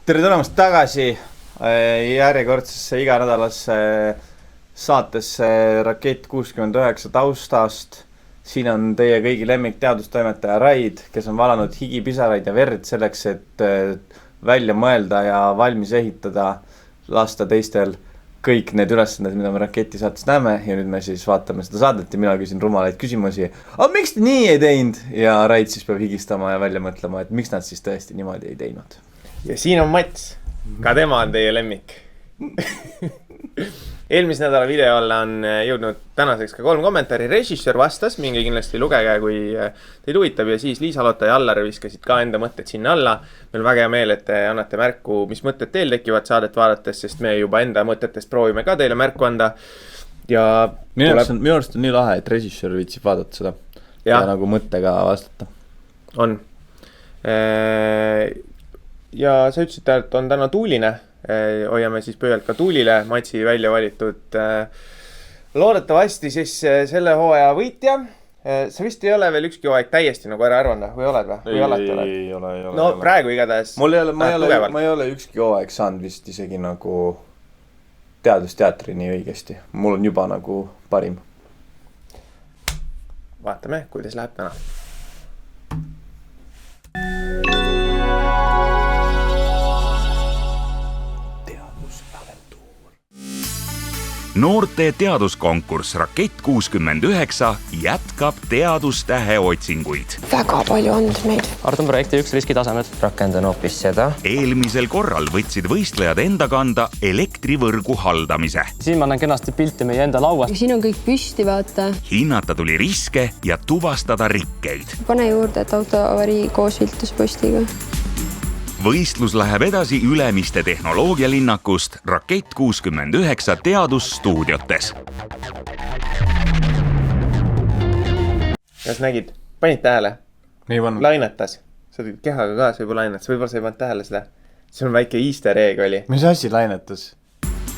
Tere tulemast tagasi järjekordsesse iganädalasse saatesse Rakett 69 taustast. Siin on teie kõigi lemmik teadustoimetaja Raid, kes on valanud higipisaraid ja verd selleks, et välja mõelda ja valmis ehitada, lasta teistel kõik need ülesanded, mida me Raketi saates näeme. Ja nüüd me siis vaatame seda saadet ja mina küsin rumalaid küsimusi. Miks te nii ei teinud? Ja Raid siis peab higistama ja välja mõtlema, et miks nad siis tõesti niimoodi ei teinud. Ja siin on Mats, ka tema on teie lemmik. Eelmise nädala video alla on jõudnud tänaseks ka 3 kommentaari. Režissöör vastas, minge kindlasti lugege, kui teid huvitab. Ja siis Liisa-Lotta ja Allar viskasid ka enda mõtted sinna alla. Meil on väga hea meel, et te annate märku, mis mõtted teil tekivad saadet vaadates, sest me juba enda mõtetest proovime ka teile märku anda. Ja minu arust on nii lahe, et režissöör viitsib vaadata seda ja nagu mõttega vastata. On. Ja sa ütlesid, et on täna tuuline. Hoiame siis pöölt ka tuulile Matsi välja valitud loodetavasti siis selle hooaja võitja. Sa vist ei ole veel ükski hooaeg täiesti nagu ära arvanda või oled või? Ei ole. No praegu igatahes ma ei ole ükski hooaeg saanud vist isegi nagu teadusteatrini õigesti. Mul on juba nagu parim. Vaatame, kuidas läheb täna. Noorte teaduskonkurss Rakett 69 jätkab teadustähe otsinguid. Väga palju andmeid. Artan projekti 1 riskitasemed. Rakendan hoopis seda. Eelmisel korral võtsid võistlejad enda kanda elektrivõrgu haldamise. Siin ma näen kenasti pilti meie enda lauast. Siin on kõik püsti, vaata. Hinnata tuli riske ja tuvastada rikkeid. Pane juurde, et autoavarii koos viltuspostiga. Võistlus läheb edasi Ülemiste tehnoloogialinnakust Rakett 69 teadusstuudiotes. Kas nägid? Panid tähele? Ei pannud. Lainetas. Sa olid kehaga ka, sa juba lainetas. Võib-olla sa ei pannud tähele seda. See on väike easter egg oli. Mis asi lainetas?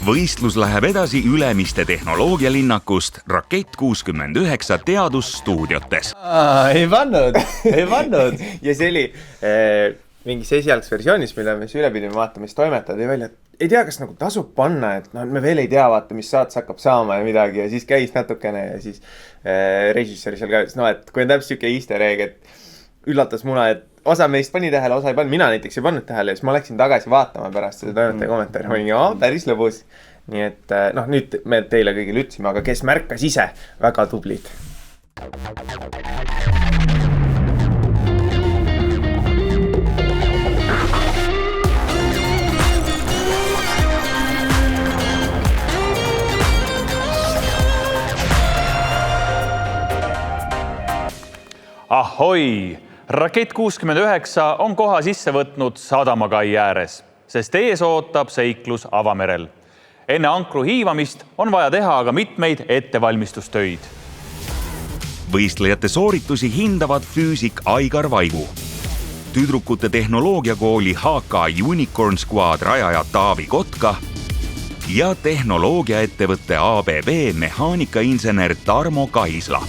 Võistlus läheb edasi Ülemiste tehnoloogialinnakust Rakett 69 teadusstuudiotes. Ei pannud. Ja see oli mingis esialgs versioonis, mille me üle pidime vaatama, mis toimetad ja välja, ei tea, kas nagu tasub panna, et me veel ei tea, vaata, mis saates hakkab saama ja midagi ja siis käis natukene ja siis režissööri seal ka ütles, et kui on täpselt siuke easter egg, et üllatas muna, et osa meist pani tähele, osa ei pannud, mina näiteks ei pannud tähele ja siis ma läksin tagasi vaatama pärast seda toimetaja kommentaari, ma olin, päris lõbus. Nii et nüüd me teile kõigile ütlesime, aga kes märkas ise, väga tublid. Ahoi! Rakett 69 on koha sisse võtnud sadamakai ääres, sest ees ootab seiklus avamerel. Enne ankru hiivamist on vaja teha aga mitmeid ettevalmistustöid. Võistlejate sooritusi hindavad füüsik Aigar Vaigu, tüdrukute tehnoloogiakooli HK Unicorn Squad rajaja Taavi Kotka ja tehnoloogiaettevõtte ABB mehaanikainsener Tarmo Kaisla.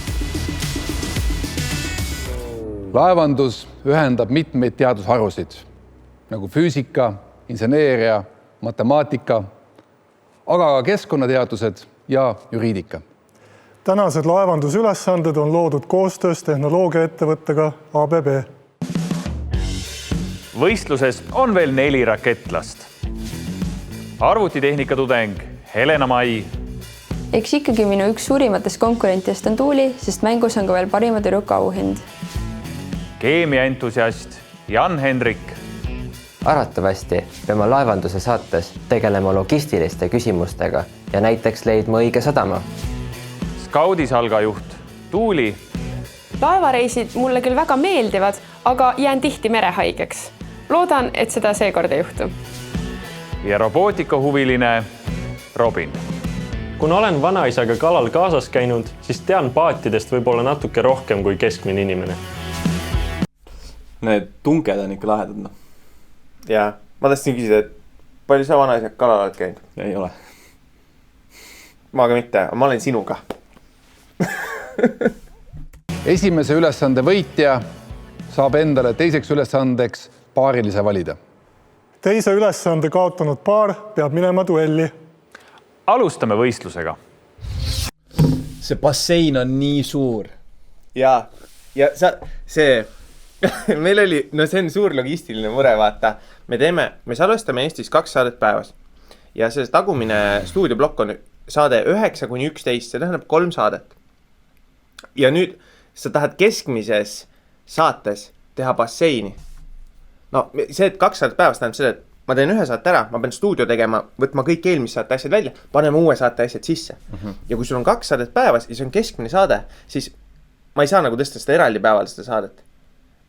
Laevandus ühendab mitmeid teadusharusid, nagu füüsika, inseneeria, matemaatika, aga ka keskkonnateadused ja juriidika. Tänased laevandusülesanded on loodud koostöös tehnoloogiaettevõttega ABB. Võistluses on veel 4 raketlast. Arvutitehnika tudeng Helena Mai. Eks ikkagi minu üks suurimatest konkurentidest on Tuuli, sest mängus on ka veel parima tüdruku auhind. Keemiaentusiast Jan Hendrik. Arvatavasti peame laevanduse saates tegelema logistiliste küsimustega ja näiteks leidma õige sadama. Skaudisalga juht Tuuli. Laevareisid mulle küll väga meeldivad, aga jään tihti merehaigeks. Loodan, et seda seekord ei juhtu. Ja robootikahuviline Robin. Kuna olen vanaisaga kalal kaasas käinud, siis tean paatidest võib-olla natuke rohkem kui keskmine inimene. Need tunked on ikka lahedad. Ja ma tahtsin küsida, et palju sa vanaisaga kalal oled käinud? Ei ole. Ma ka mitte, ma olen sinuga. Esimese ülesande võitja saab endale teiseks ülesandeks paarilise valida. teise ülesande kaotanud paar peab minema duelli. Alustame võistlusega. See bassein on nii suur. ja see meil oli, no see on suur logistiline mure, vaata. Me salvestame Eestis 2 saadet päevas ja see tagumine stuudioblokk on saade 9-11, see tähendab 3 saadet. Ja nüüd sa tahad keskmises saates teha basseini. No see, et 2 saadet päevas tähendab seda, et ma teen 1 saate ära, ma pean stuudio tegema, võtma kõik eelmise saate asjad välja, paneme uue saate asjad sisse. Ja kui sul on 2 saadet päevas ja see on keskmine saade, siis ma ei saa nagu tõsta seda eraldi päeval seda saadet.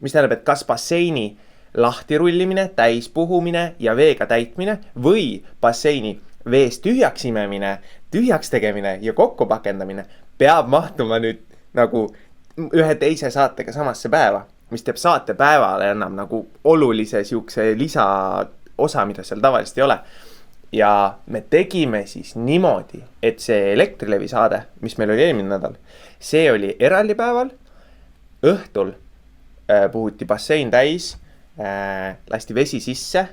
Mis tähendab, et kas basseini lahti rullimine, täis puhumine ja veega täitmine või basseini veest tühjaks imemine, tühjaks tegemine ja kokku pakendamine peab mahtuma nüüd nagu ühe teise saatega samasse päeva, mis teeb saate päevale enam nagu olulise siukse lisa osa, mida seal tavaliselt ei ole. Ja me tegime siis niimoodi, et see Elektrilevi saade, mis meil oli eelmine nädal, see oli eraldi päeval, õhtul puhuti bassein täis, lasti vesi sisse,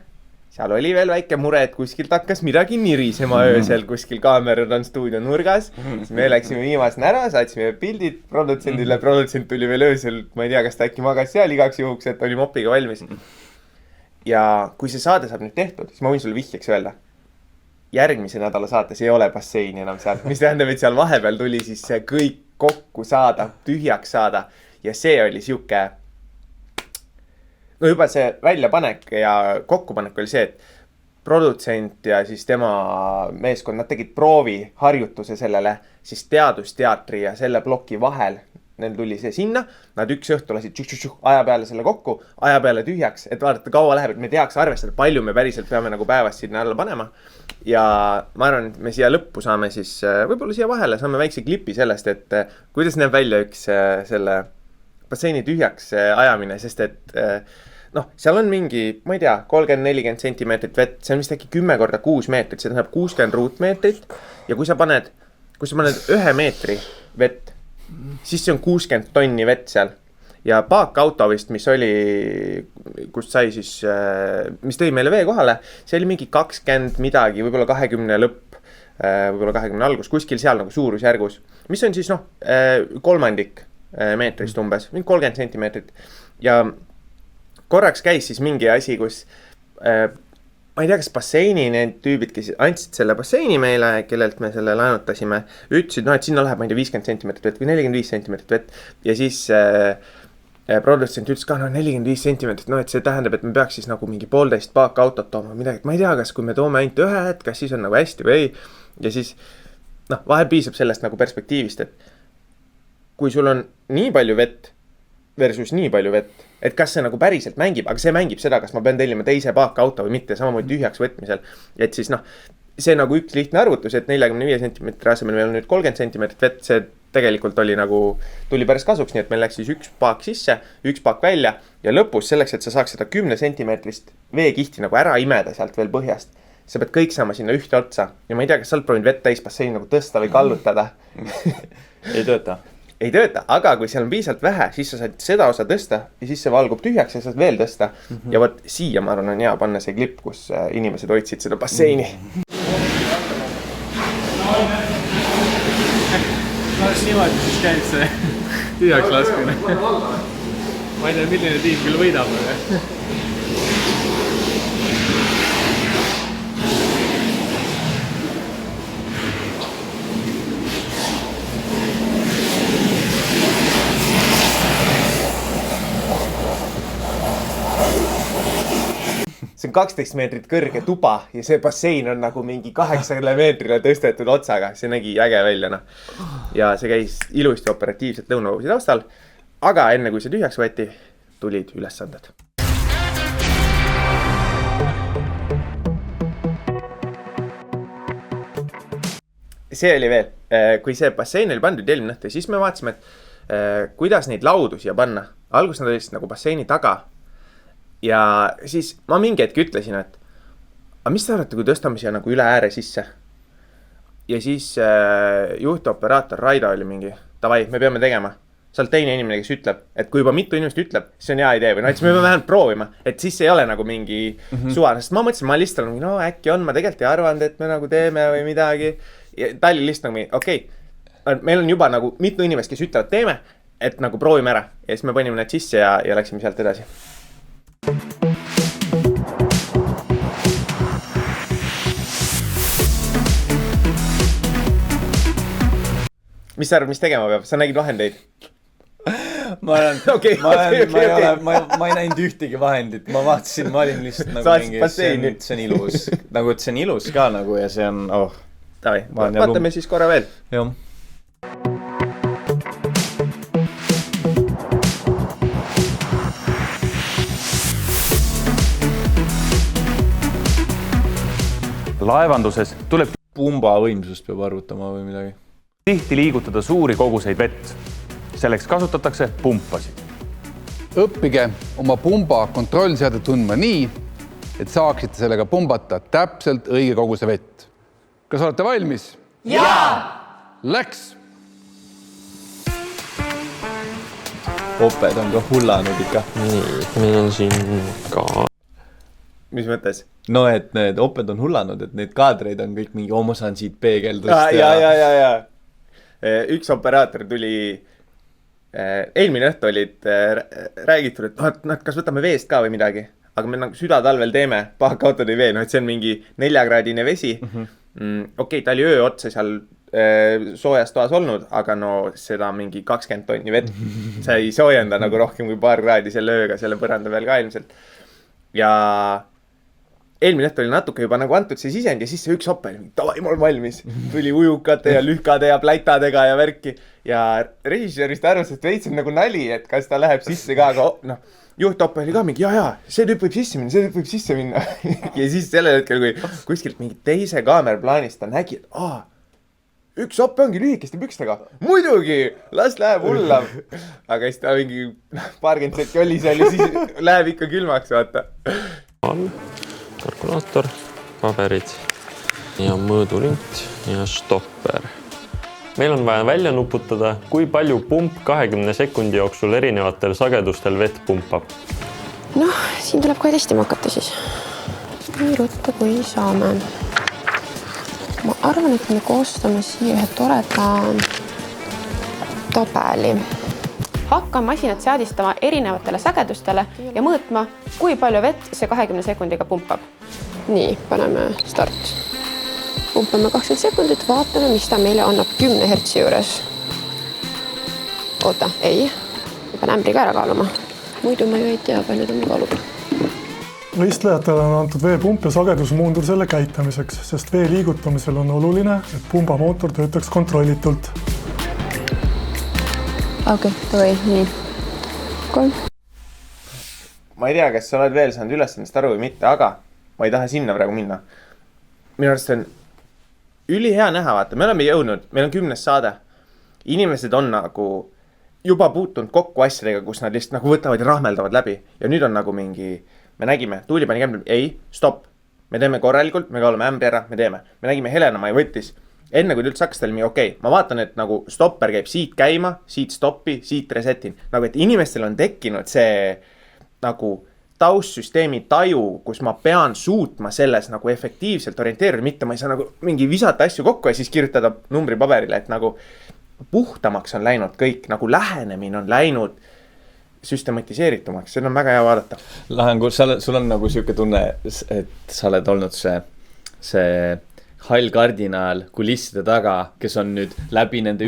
seal oli veel väike mure, et kuskilt hakkas midagi nirisema öösel, kuskil kaamerad on stuudio nurgas, siis me läksime viimasena ära, saatsime pildid produtsendile, produtsent tuli veel öösel, ma ei tea, kas ta äkki magas seal igaks juhuks, et oli mopiga valmis. Ja kui see saade saab nüüd tehtud, siis ma võin sulle vihjeks öelda. Järgmise nädala saates ei ole basseini enam seal, mis tähendab, et seal vahepeal tuli siis see kõik kokku saada, tühjaks saada ja see oli siuke. No juba see väljapanek ja kokkupanek oli see, et produtsent ja siis tema meeskond, nad tegid proovi harjutuse sellele, siis teadusteatri ja selle ploki vahel. Neil tuli see sinna, nad üks õhtu lasid aja peale selle kokku, aja peale tühjaks, et vaadata kaua läheb, et me teaks arvestada, palju me päriselt peame nagu päevast sinna alla panema. Ja ma arvan, et me siia lõppu saame siis, võib-olla siia vahele saame väikse klipi sellest, et kuidas näeb välja üks selle basseini tühjaks ajamine, sest et noh, seal on mingi, ma ei tea, 30-40 sentimeetrit vett, see on vist äkki 10x6 meetrit, see tähendab 60 ruutmeetrit ja kui sa paned 1 meetri vett, siis see on 60 tonni vett seal ja paakauto vist, mis oli, kust sai siis, mis tõi meile vee kohale, see oli mingi 20 midagi, võib-olla 20 lõpp, võib-olla 20 algus, kuskil seal nagu suurusjärgus, mis on siis noh, 1/3 meetrist umbes, mingi 30 sentimeetrit ja korraks käis siis mingi asi, kus ma ei tea, kas basseini need tüübid, kes andsid selle basseini meile, kellelt me selle laenutasime, ütlesid, no et sinna läheb, ma ei tea, 50 sentimeetrit vett või 45 sentimeetrit vett. Ja siis produtsent ütles ka, no 45 sentimeetrit, no et see tähendab, et me peaks siis nagu mingi 1,5 paakautot tooma midagi. Ma ei tea, kas kui me toome ainult ühe, et kas siis on nagu hästi või ei. Ja siis, noh, vahel piisab sellest nagu perspektiivist, et kui sul on nii palju vett versus nii palju vett, et kas see nagu päriselt mängib, aga see mängib seda, kas ma pean tellima teise paakauto või mitte, samamoodi tühjaks võtmisel. Et siis noh, see nagu üks lihtne arvutus, et 45 sentimeetri asemel meil on nüüd 30 sentimeetrit vett, see tegelikult oli nagu, tuli päris kasuks, nii et meil läks siis 1 paak sisse, 1 paak välja ja lõpus selleks, et sa saaks seda 10 sentimeetrist veekihti nagu ära imeda sealt veel põhjast. Sa pead kõik saama sinna ühte otsa ja ma ei tea, kas sa oled proovinud vett täis basseini nagu tõsta või kallutada. Ei tööta. Ei tööta, aga kui seal on piisalt vähe, siis sa saad seda osa tõsta ja siis see valgub tühjaks ja saad veel tõsta. Ja võt siia, ma arvan, on hea panna see klipp, kus inimesed hoidsid seda basseini. Kas niimoodi siis käib see tühjaks laskmine? Ma ei tea, milline tiim küll võidab. See on 12 meetrit kõrge tuba ja see bassein on nagu mingi 8 meetrile tõstetud otsaga. See nägi äge välja, noh. Ja see käis ilusti operatiivselt lõunavõusi taustal. Aga enne kui see tühjaks võeti, tulid ülesanded. See oli veel, kui see bassein oli pandud eelmine õhtu, siis me vaatasime, et kuidas neid laudu siia panna. Algus nad olid nagu basseini taga. Ja siis ma mingi hetk ütlesin, et aga mis te arvate, kui tõstame siia nagu üle ääre sisse? Ja siis juhtoperaator Raida oli mingi, davai, me peame tegema. sa oled teine inimene, kes ütleb, et kui juba mitu inimest ütleb, siis on hea idee või siis me peame vähemalt proovima, et siis ei ole nagu mingi suva, sest ma mõtlesin, ma lihtsalt olen, no äkki on, ma tegelikult ei arvanud, et me nagu teeme või midagi. Ja ta oli lihtsalt nagu, okei, meil on juba nagu mitu inimest, kes ütlevad teeme, et nagu proovime ära ja siis me panime need sisse ja läksime sealt edasi. Mis sa arvad, mis tegema peab? Sa nägid vahendeid? Ma ei näinud ühtegi vahendit, ma vaatasin, ma olin lihtsalt nagu mingi, see on ilus. Nagu, et see on ilus ka nagu ja see on, Tavai, vaatame siis korra veel. Jah. Laevanduses tuleb pumba võimsust peab arvutama või midagi. Tihti liigutada suuri koguseid vett. Selleks kasutatakse pumpasid. Õppige oma pumba kontrollseade tundma nii, et saaksite sellega pumbata täpselt õige koguse vett. Kas olete valmis? Jaa! Läks! Oped on ka hullanud ikka. Nii, meil on siin ka... Mis mõttes? No, et need oped on hullanud, et need kaadreid on kõik mingi, ma saan siit peegeldust. Ja. Üks operaator tuli, eelmine õhtu olid räägitud, et kas võtame veest ka või midagi, aga me nagu südatalvel teeme, pahaka autod ei vee, et see on mingi 4-kraadine vesi. Okei, ta oli öö otsa seal soojas toas olnud, aga no seda mingi 20 tonni vett. See ei soojenda nagu rohkem kui paar kraadi selle ööga, selle põranda peal ka ilmselt. Ja eelmine õhtu oli natuke juba nagu antud see sisend ja siis see üks ope oli, tavai, ma olen valmis. Tuli ujukate ja lühkade ja plätadega ja värki. Ja režissöörist arvas, et veits on nagu nali, et kas ta läheb sisse ka, aga juhtope oli ka mingi, see tüüp võib sisse minna. Ja siis sellel hetkel, kui kuskilt mingi teise kaamerplaanist ta nägi, et üks ope ongi lühikeste pükstega. Muidugi, las läheb hullav. Aga siis ta mingi paarkümmend sekki oli seal ja siis läheb ikka külmaks, vaata. Kalkulaator, paberid ja mõõdulint ja stopper. Meil on vaja välja nuputada, kui palju pump 20 sekundi jooksul erinevatel sagedustel vett pumpab. Siin tuleb kohe testima hakata siis. Nii ruttu kui saame. Ma arvan, et me koostame siia ühe toreda tabeli. Hakkame masinat seadistama erinevatele sagedustele ja mõõtma, kui palju vett see 20 sekundiga pumpab. Nii, paneme start. Pumpame 20 sekundit, vaatame, mis ta meile annab 10 hertsi juures. Oota, ei. Ma pean ämbri ka ära kaaluma. Muidu ma ju ei tea, palju ta mul kaalub. Võistlejatele on antud veepump ja sagedusmuundur selle käitamiseks, sest vee liigutamisel on oluline, et pumbamootor töötaks kontrollitult. Okei, nii. Ma ei tea, kas sa oled veel saanud ülesandest aru või mitte, aga ma ei taha sinna praegu minna. Minu arust on ülihea näha, vaata, me oleme jõudnud, meil on 10. saade. Inimesed on nagu juba puutunud kokku asjadega, kus nad lihtsalt nagu võtavad ja rahmeldavad läbi. Ja nüüd on nagu mingi, me nägime, Tuuli pani kämbi, ei, stopp. Me teeme korralikult, me kaalame ämbri ära, me teeme. Me nägime Helena, ma ei võttis. Enne kui üldse hakkas tal mingi okei, ma vaatan, et nagu stopper käib siit käima, siit stoppi, siit resetin. Nagu, et inimestel on tekkinud see nagu taustsüsteemi taju, kus ma pean suutma selles nagu efektiivselt orienteerida, mitte ma ei saa nagu mingi visata asju kokku ja siis kirjutada numbri paberile, et nagu puhtamaks on läinud kõik, nagu lähenemine on läinud süstematiseeritumaks, seda on väga hea vaadata. Lähen, sul on nagu siuke tunne, et sa oled olnud see hall kardinaal kulisside taga, kes on nüüd läbi nende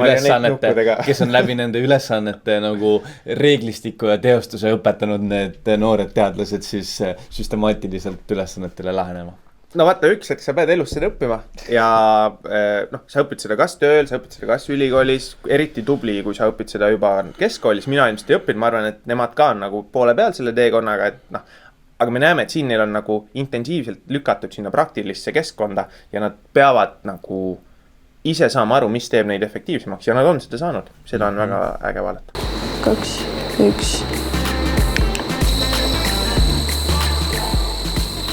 ülesannete nagu reeglistiku ja teostuse õpetanud need noored teadlased siis süstemaatiliselt ülesannetele lähenema. No vaata, üks hetk sa pead elus seda õppima ja sa õpid seda kas tööl, sa õpid seda kas ülikoolis, eriti tubli, kui sa õpid seda juba keskkoolis, mina ilmselt ei õppinud, ma arvan, et nemad ka on nagu poole peal selle teekonnaga, et aga me näeme, et siin neil on nagu intensiivselt lükatud sinna praktilisse keskkonda ja nad peavad nagu ise saama aru, mis teeb neid efektiivsemaks ja nad on seda saanud. Seda on väga äge vaadata. 2, 1.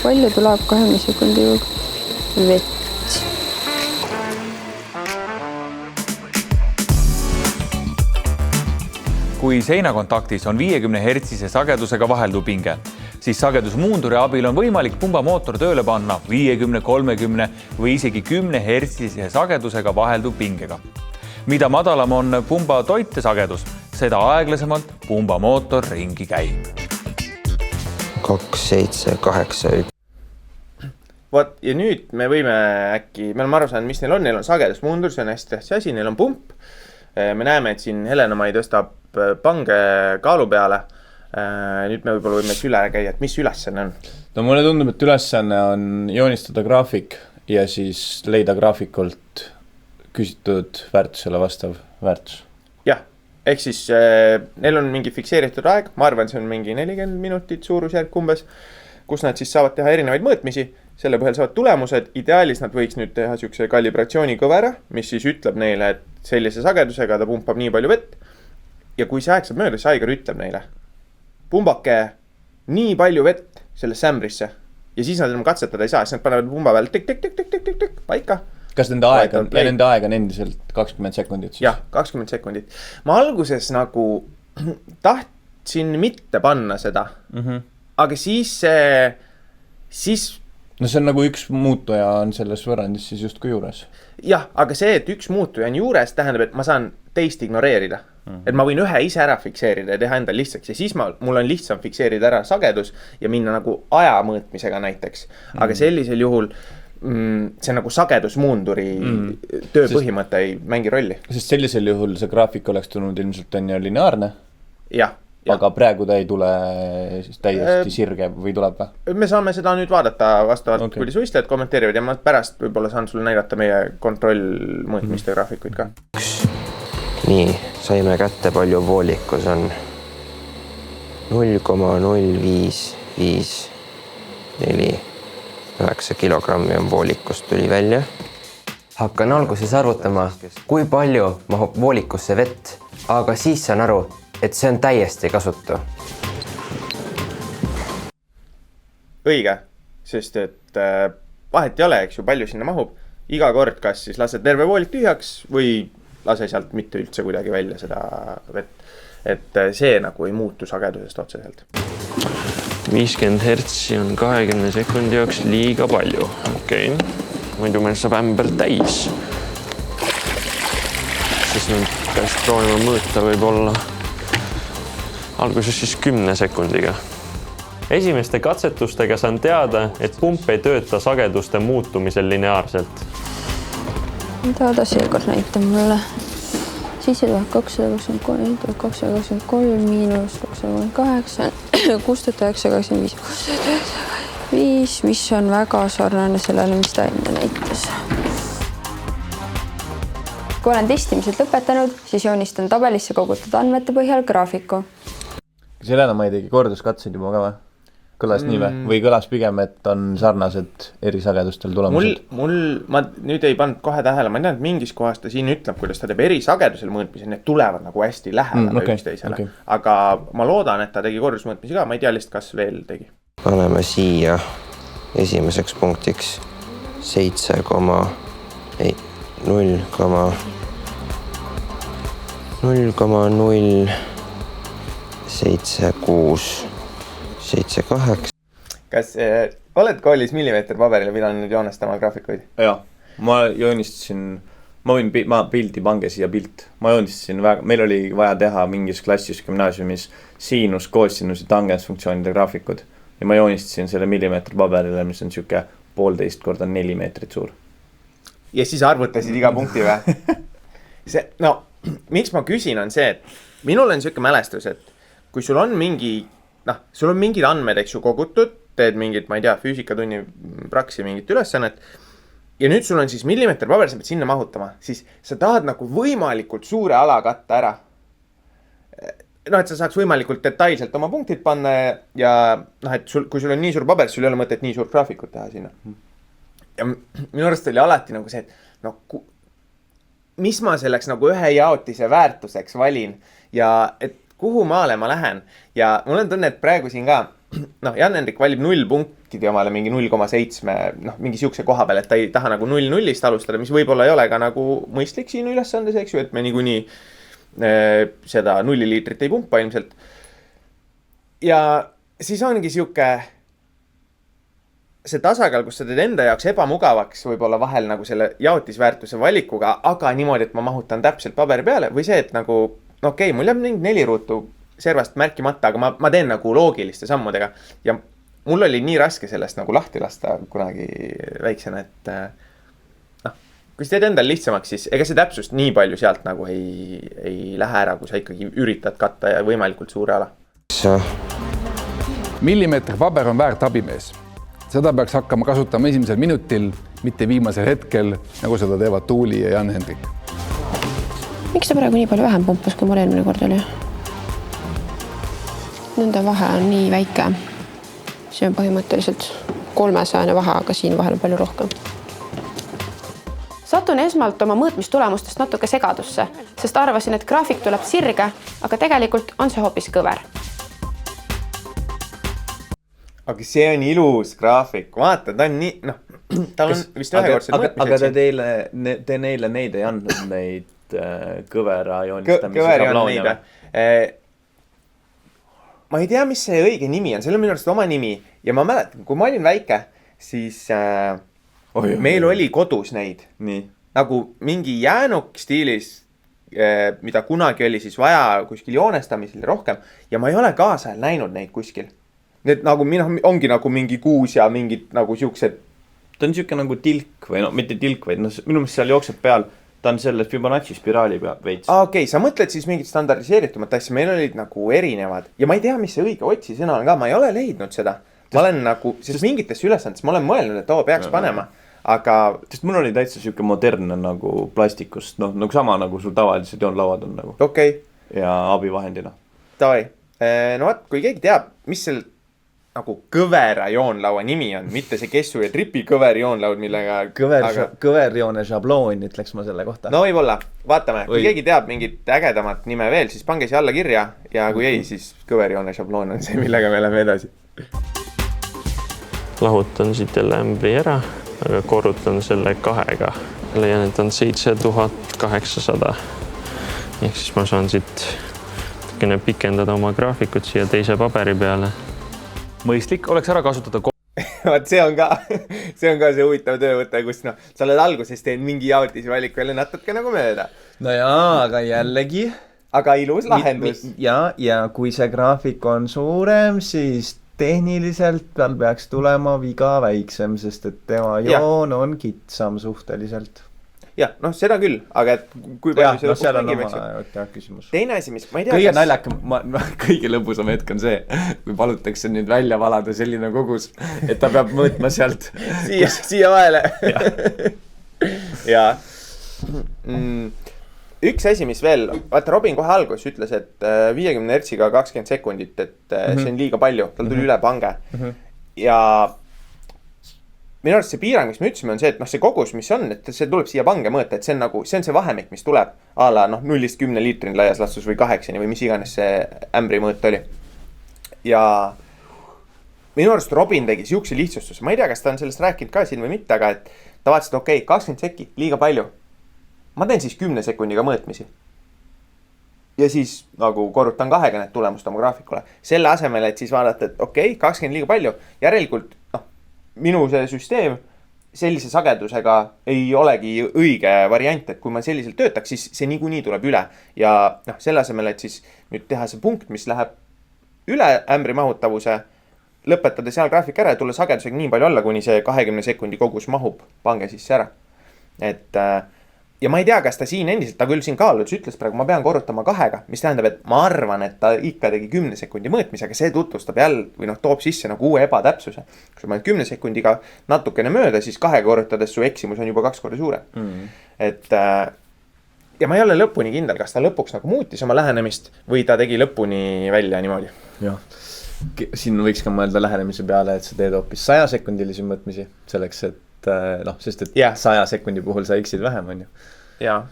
Palju tuleb 2 sekundi vett? kui seinakontaktis on 50 hertsise sagedusega vaheldupinge, siis sagedusmuunduri abil on võimalik pumbamootor tööle panna 50, 30 või isegi 10 hertsise sagedusega vaheldupingega. Mida madalam on pumba toitesagedus, seda aeglasemalt pumbamootor ringi käib. 2, 7, 8, 1. Vot, ja nüüd me võime äkki, me oleme aru saanud, mis neil on sagedusmuundur, see on hästi tähtis asi, neil on pump. Me näeme, et siin Helena-Mai tõstab pange kaalu peale. Nüüd me võib-olla võime üle käia, et mis ülesanne on? No mulle tundub, et ülesanne on joonistada graafik ja siis leida graafikult küsitud väärtusele vastav väärtus. Jah, ehk siis neil on mingi fikseeritud aeg, ma arvan, see on mingi 40 minutit suurusjärk umbes, kus nad siis saavad teha erinevaid mõõtmisi, selle põhjal saavad tulemused, ideaalis nad võiks nüüd teha siukse kalibratsiooni-kõvera, mis siis ütleb neile, et sellise sagedusega ta pumpab nii palju vett. Ja kui see aeg saab mööda, siis Aigar ütleb neile, pumbake nii palju vett sellesse ämbrisse ja siis nad enam katsetada ei saa, siis nad panevad pumba peal tik-tik-tik-tik-tik-tik paika. Kas nende aeg on, ja nende aeg on endiselt 20 sekundit? Jah, 20 sekundit. Ma alguses nagu tahtsin mitte panna seda, aga siis no see on nagu üks muutuja on selles võrrandis siis justkui juures. Jah, aga see, et üks muutuja on juures, tähendab, et ma saan teist ignoreerida. Et ma võin ühe ise ära fikseerida ja teha endal lihtsaks ja siis mul on lihtsam fikseerida ära sagedus ja minna nagu aja mõõtmisega näiteks. Aga sellisel juhul see on nagu sagedusmuunduri töö põhimõte ei mängi rolli. Sest sellisel juhul see graafik oleks tulnud ilmselt on ju lineaarne. Jah. Aga praegu ta ei tule täiesti sirge või tuleb või? Me saame seda nüüd vaadata vastavalt, kuidas võistlejad kommenteerivad ja ma pärast võib-olla saan sulle näidata meie kontrollmõõtmiste graafikuid ka. Nii, saime kätte palju voolikus on 0,0559 kilogrammi on voolikust tuli välja. Hakkan alguses arvutama, kui palju mahub voolikusse vett, aga siis saan aru, et see on täiesti kasutu. Õige, sest et vahet ei ole, eks ju, palju sinna mahub. Iga kord kas siis lased terve voolik tühjaks või lase sealt mitte üldse kuidagi välja seda vett. Et see nagu ei muutu sagedusest otseselt. 50 hertsi on 20 sekundi jaoks liiga palju. Okei, muidu meil saab ämber täis. Siis nüüd peaks proovima mõõta võib-olla alguses siis 10 sekundiga. Esimeste katsetustega saan teada, et pump ei tööta sageduste muutumisel lineaarselt. Mida ta seekord näitab mulle? 7223, 223 miinus 238, 6925, 695, mis on väga sarnane sellele, mis ta enne näitas. Kui olen testimised lõpetanud, siis joonistan tabelisse kogutud andmete põhjal graafiku. Selena ma ei tegi korduskatseid juba ka või? Kõlas nii või kõlas pigem, et on sarnased eri sagedustel tulemused? Ma nüüd ei pannud kohe tähele, ma ei teadnud mingis kohas ta siin ütleb, kuidas ta teeb eri sagedusel mõõtmisel, need tulevad nagu hästi lähedale üksteisele. Aga ma loodan, et ta tegi kordusmõõtmisi ka, ma ei tea lihtsalt, kas veel tegi. Paneme siia esimeseks punktiks 0,07678. Kas oled koolis millimeeter paberile pidanud joonestama graafikuid? Jaa, ma joonistasin, ma pildi pange siia pilt. Ma joonistasin, meil oli vaja teha mingis klassis gümnaasiumis siinus, koosinus ja tangensfunktsioonide graafikud. Ja ma joonistasin selle millimeeter paberile, mis on siuke 1,5 korda 4 meetrit suur. Ja siis arvutasid iga punkti või? No, miks ma küsin on see, et minul on siuke mälestus, et kui sul on mingi, sul on mingid andmed, eks ju, kogutud, teed mingit, ma ei tea, füüsikatunni praksi mingit ülesannet ja nüüd sul on siis millimeeter paber, sa pead sinna mahutama, siis sa tahad nagu võimalikult suure ala katta ära. Et sa saaks võimalikult detailselt oma punktid panna ja et kui sul on nii suur paber, sul ei ole mõtet nii suurt graafikut teha sinna. Ja minu arust oli alati nagu see, et mis ma selleks nagu ühe jaotise väärtuseks valin ja et kuhu maale ma lähen ja mul on tunne, et praegu siin ka Jan-Hendrik valib 0 punktid ja omale mingi 0,7 mingi siukse koha peal, et ta ei taha nagu 0-0-ist alustada, mis võib-olla ei ole ka nagu mõistlik siin ülesandes, eks ju, et me niikuinii seda 0 liitrit ei pumpa ilmselt. Ja siis ongi siuke see tasakaal, kus sa teed enda jaoks ebamugavaks võib-olla vahel nagu selle jaotisväärtuse valikuga, aga niimoodi, et ma mahutan täpselt paberi peale või see, et nagu okei, mul jääb 4 ruutu servast märkimata, aga ma teen nagu loogiliste sammudega ja mul oli nii raske sellest nagu lahti lasta kunagi väiksena, et kui sa teed endal lihtsamaks, siis ega see täpsust nii palju sealt nagu ei lähe ära, kui sa ikkagi üritad katta ja võimalikult suure ala. Millimeetri paber on väärt abimees. Seda peaks hakkama kasutama esimesel minutil, mitte viimasel hetkel, nagu seda teevad Tuuli ja Jan-Hendrik. Miks ta praegu nii palju vähem pumpas, kui mul eelmine kord oli? Nende vahe on nii väike. See on põhimõtteliselt 300 vahe, aga siin vahel on palju rohkem. Satun esmalt oma mõõtmistulemustest natuke segadusse, sest arvasin, et graafik tuleb sirge, aga tegelikult on see hoopis kõver. Aga see on ilus graafik. Vaata, ta on nii, ta on vist ühekordse mõõtmiseks. Aga te neile neid ei andnud neid kõvera joonistamise šabloone või? Ma ei tea, mis see õige nimi on. Seal on minu arust oma nimi. Ja ma mäletan, kui ma olin väike, siis meil oli kodus neid. Nii. Nagu mingi jäänuk stiilis, mida kunagi oli siis vaja kuskil joonestamisel rohkem. Ja ma ei ole kaasajal näinud neid kuskil. Need nagu ongi nagu mingi kuus ja mingid nagu siuksed. Ta on siuke nagu tilk või mitte tilk, vaid minu meelest seal jookseb peal. Ta on selle Fibonacci spiraali veits. Okei, sa mõtled siis mingit standardiseeritumat asja. Meil olid nagu erinevad. Ja ma ei tea, mis see õige otsi sõna on ka. Ma ei ole leidnud seda. Ma olen nagu, sest mingitesse ülesandes ma olen mõelnud, et peaks panema. Aga sest mul oli täitsa siuke modernne nagu plastikust. Nagu sama nagu sul tavalised joonlauad on nagu. Okei. Ja abivahendina. Tavai. No vaat, kui keegi teab, mis seal nagu kõvera joonlaua nimi on, mitte see Kessu ja Tripi kõver joonlaud, millega... Kõverjoone šabloon, ütleks ma selle kohta. No võib-olla, vaatame. Kui keegi teab mingit ägedamat nime veel, siis pange siia alla kirja. Ja kui ei, siis kõverjoone šabloon on see, millega me läheme edasi. Lahutan siit jälle ämbri ära, aga korrutan selle 2-ga. Leian, et on 7800. Ehk siis ma saan siit pikendada oma graafikut siia teise paberi peale. Mõistlik oleks ära kasutada Vaat see on ka see huvitav töövõte, kus sa oled alguses teen mingi jaotisvalik veel natuke nagu mööda. No jaa, aga jällegi. Aga ilus lahendus. Ja kui see graafik on suurem, siis tehniliselt tal peaks tulema viga väiksem, sest et tema joon on kitsam suhteliselt. Jah, seda küll, aga kui palju see lõpuks mängib, küsimus. Teine asi, mis ma ei tea, kõige naljakam, kõige lõbusam hetk on see, kui palutakse nüüd välja valada selline kogus, et ta peab mõõtma sealt siia vahele. Ja üks asi, mis veel, vaata Robin kohe algus ütles, et 50 hertsiga 20 sekundit, et see on liiga palju, tal tuli üle pange. Ja minu arust see piirang, mis me ütlesime, on see, et see kogus, mis on, et see tuleb siia pange mõõta, et see on see vahemik, mis tuleb a la 0-10 liitrin laias lastus või 8 või mis iganes see ämbri mõõt oli. Ja minu arust Robin tegi siukse lihtsustuse. Ma ei tea, kas ta on sellest rääkinud ka siin või mitte, aga et ta vaatas, et okei, 20 sekki, liiga palju. Ma teen siis 10 sekundiga mõõtmisi. Ja siis nagu korrutan 2-ga need tulemust oma graafikule. Selle asemel, et siis vaadata, et okei, 20 liiga palju. Järelikult, minu see süsteem sellise sagedusega ei olegi õige variant, et kui ma selliselt töötaks, siis see niikuinii tuleb üle. Ja selle asemel, et siis nüüd teha see punkt, mis läheb üle ämbri mahutavuse, lõpetada seal graafik ära ja tulla sagedusega nii palju alla, kuni see 20 sekundi kogus mahub pange sisse ära. Et ja ma ei tea, kas ta siin endiselt, ta küll siin kaaludus ütles praegu, ma pean korrutama 2-ga, mis tähendab, et ma arvan, et ta ikka tegi 10 sekundi mõõtmise, aga see tutvustab jälle või toob sisse nagu uue ebatäpsuse. Kui ma 10 sekundiga natukene mööda, siis 2-ga korrutades su eksimus on juba 2 korda suurem. Et ja ma ei ole lõpuni kindel, kas ta lõpuks nagu muutis oma lähenemist või ta tegi lõpuni välja niimoodi. Jah, siin võiks ka mõelda lähenemise peale, et sa teed hoopis 100 sekundilisi mõõtmisi selleks, et sest et 100 sekundi puhul sa eksid vähem, on ju. Jaa,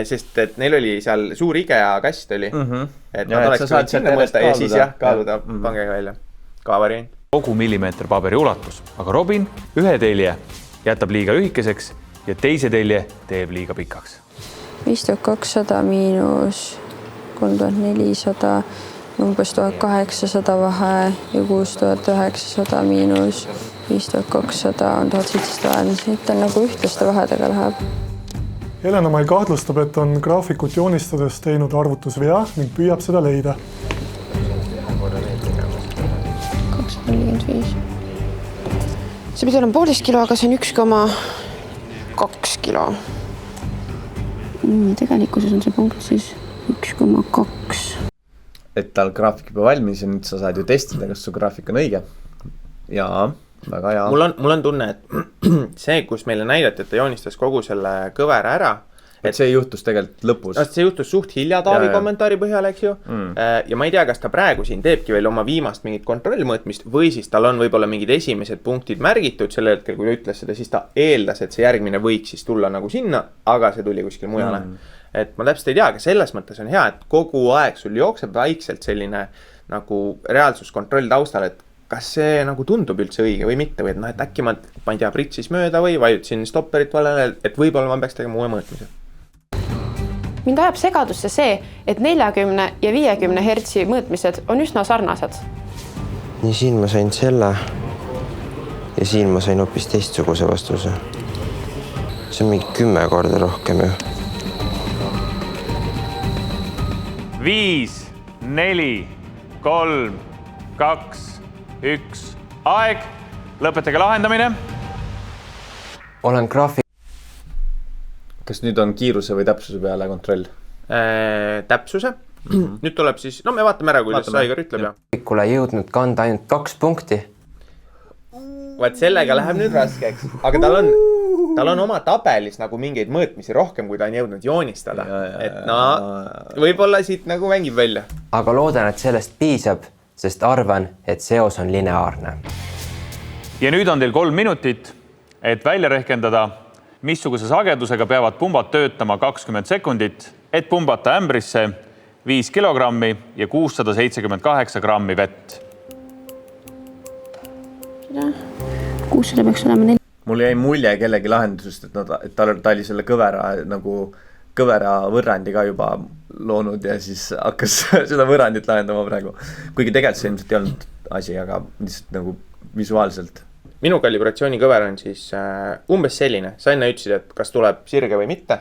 sest et neil oli seal suur IKEA kast oli, et nad oleks võinud sinna mõõta ja siis kaaluda pangega välja ka variant. Kogu millimeeter paberi ulatus, aga Robin ühe telje jätab liiga lühikeseks ja teise telje teeb liiga pikaks. 5200 miinus 3400, umbes 1800 vahe ja 6900 miinus 5200 on 1700, siit on nagu ühtlaste vahedega läheb. Helena Mai kahtlustab, et on graafikut joonistades teinud arvutusvea ning püüab seda leida. 245. See pidi olema 1,5 kilo, aga see on 1,2 kilo. Tegelikkuses on see punkt siis 1,2. Et tal graafik juba valmis ja nüüd sa saad ju testida, kas su graafik on õige. Jaa, väga hea. Mul on tunne, et see, kus meile näidati, et ta joonistas kogu selle kõvera ära. Et see juhtus tegelikult lõpus. See juhtus suht hilja Taavi kommentaari põhjal, eks ju. Ja ma ei tea, kas ta praegu siin teebki veel oma viimast mingit kontrollmõõtmist või siis tal on võib-olla mingid esimesed punktid märgitud selle hetkel, kui ta ütles seda, siis ta eeldas, et see järgmine võiks siis tulla nagu sinna, aga see tuli kuskil mujale. Et ma täpselt ei tea, aga selles mõttes on hea, et kogu aeg sul jookseb vaikselt selline nagu reaalsuskontroll taustal, et kas see nagu tundub üldse õige või mitte või et et äkki ma ei tea, pritsis mööda või vajutasin stopperit valele, et võib-olla ma peaks tegema uue mõõtmise. Mind ajab segadusse see, et 40 ja 50 hertsi mõõtmised on üsna sarnased. Nii siin ma sain selle ja siin ma sain hoopis teistsuguse vastuse. See on mingi 10 korda rohkem ju. 5, 4, 3, 2, 1, aeg. Lõpetage lahendamine. Olen graafik. Kas nüüd on kiiruse või täpsuse peale kontroll? Täpsuse. Nüüd tuleb siis, me vaatame ära, kuidas Aigar ütleb. Graafikule jõudnud kanda ainult 2 punkti. Vaat sellega läheb nüüd raskeks, aga tal on oma tabelis nagu mingeid mõõtmisi rohkem, kui ta on jõudnud joonistada. Et võib-olla siit nagu mängib välja. Aga loodan, et sellest piisab, sest arvan, et seos on lineaarne. Ja nüüd on teil 3 minutit, et välja rehkendada, missuguse sagedusega peavad pumbad töötama 20 sekundit, et pumbata ämbrisse 5 kilogrammi ja 678 grammi vett. 600 peaks olema 4. Mul jäi mulje kellegi lahendusest, et ta oli selle kõvera võrrandi ka juba loonud ja siis hakkas seda võrrandit lahendama praegu. Kuigi tegelikult see ilmselt ei olnud asi, aga lihtsalt nagu visuaalselt. Minu kalibratsiooni kõver on siis umbes selline. Sa enne ütlesid, et kas tuleb sirge või mitte.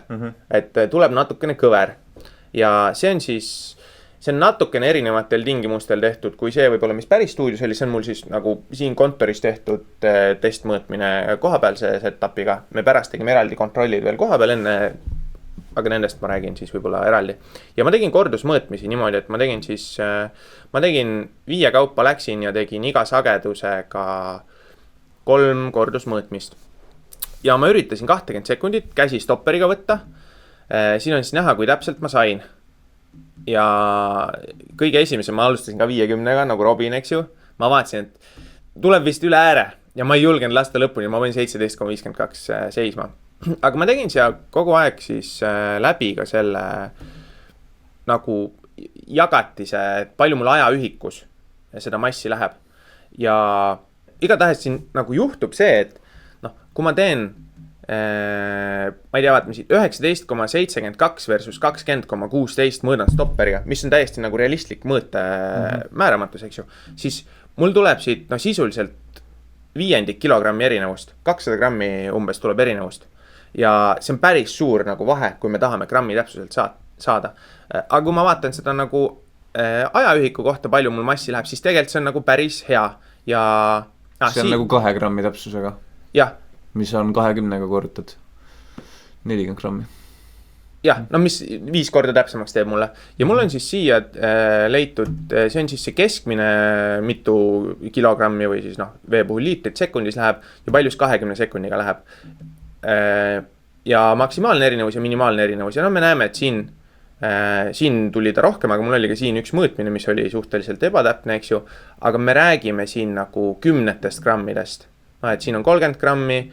Et tuleb natukene kõver. Ja see on natukene erinevatel tingimustel tehtud, kui see võib-olla, mis päris stuudios oli, see on mul siis nagu siin kontoris tehtud testmõõtmine kohapealse setupiga. Me pärast tegime eraldi kontrollid veel kohapeal enne, aga nendest ma räägin siis võib-olla eraldi. Ja ma tegin kordusmõõtmisi niimoodi, et ma tegin 5 kaupa läksin ja tegin iga sagedusega 3 kordusmõõtmist. Ja ma üritasin 20 sekundit käsi stopperiga võtta. Siin on siis näha, kui täpselt ma sain. Ja kõige esimese ma alustasin ka 50-ga, nagu Robin, eks ju. Ma vaatasin, et tuleb vist üle ääre ja ma ei julgenud lasta lõpuni, ma võin 17,52 seisma. Aga ma tegin siia kogu aeg siis läbi ka selle nagu jagatise, palju mul ajaühikus seda massi läheb. Ja igatahes siin nagu juhtub see, et kui ma teen, ma ei tea, vaatame siit 19,72 versus 20,16 mõõdan stopperiga, mis on täiesti nagu realistlik mõõte määramatus, eks ju, siis mul tuleb siit sisuliselt 5 kilogrammi erinevust, 200 grammi umbes tuleb erinevust. Ja see on päris suur nagu vahe, kui me tahame grammi täpsuselt saada. Aga kui ma vaatan seda nagu ajaühiku kohta, palju mul massi läheb, siis tegelikult see on nagu päris hea. Ja see on nagu 2 grammi täpsusega. Jah. Mis on 20-ga korrutad. 40 grammi. Jah, mis 5 korda täpsemaks teeb mulle. Ja mul on siis siia leitud, see on siis see keskmine mitu kilogrammi või siis vee puhul liitrit sekundis läheb ja paljus 20 sekundiga läheb. Ja maksimaalne erinevus ja minimaalne erinevus. Ja me näeme, et siin tuli ta rohkem, aga mul oli ka siin üks mõõtmine, mis oli suhteliselt ebatäpne, eks ju. Aga me räägime siin nagu 10 grammidest. Et siin on 30 grammi,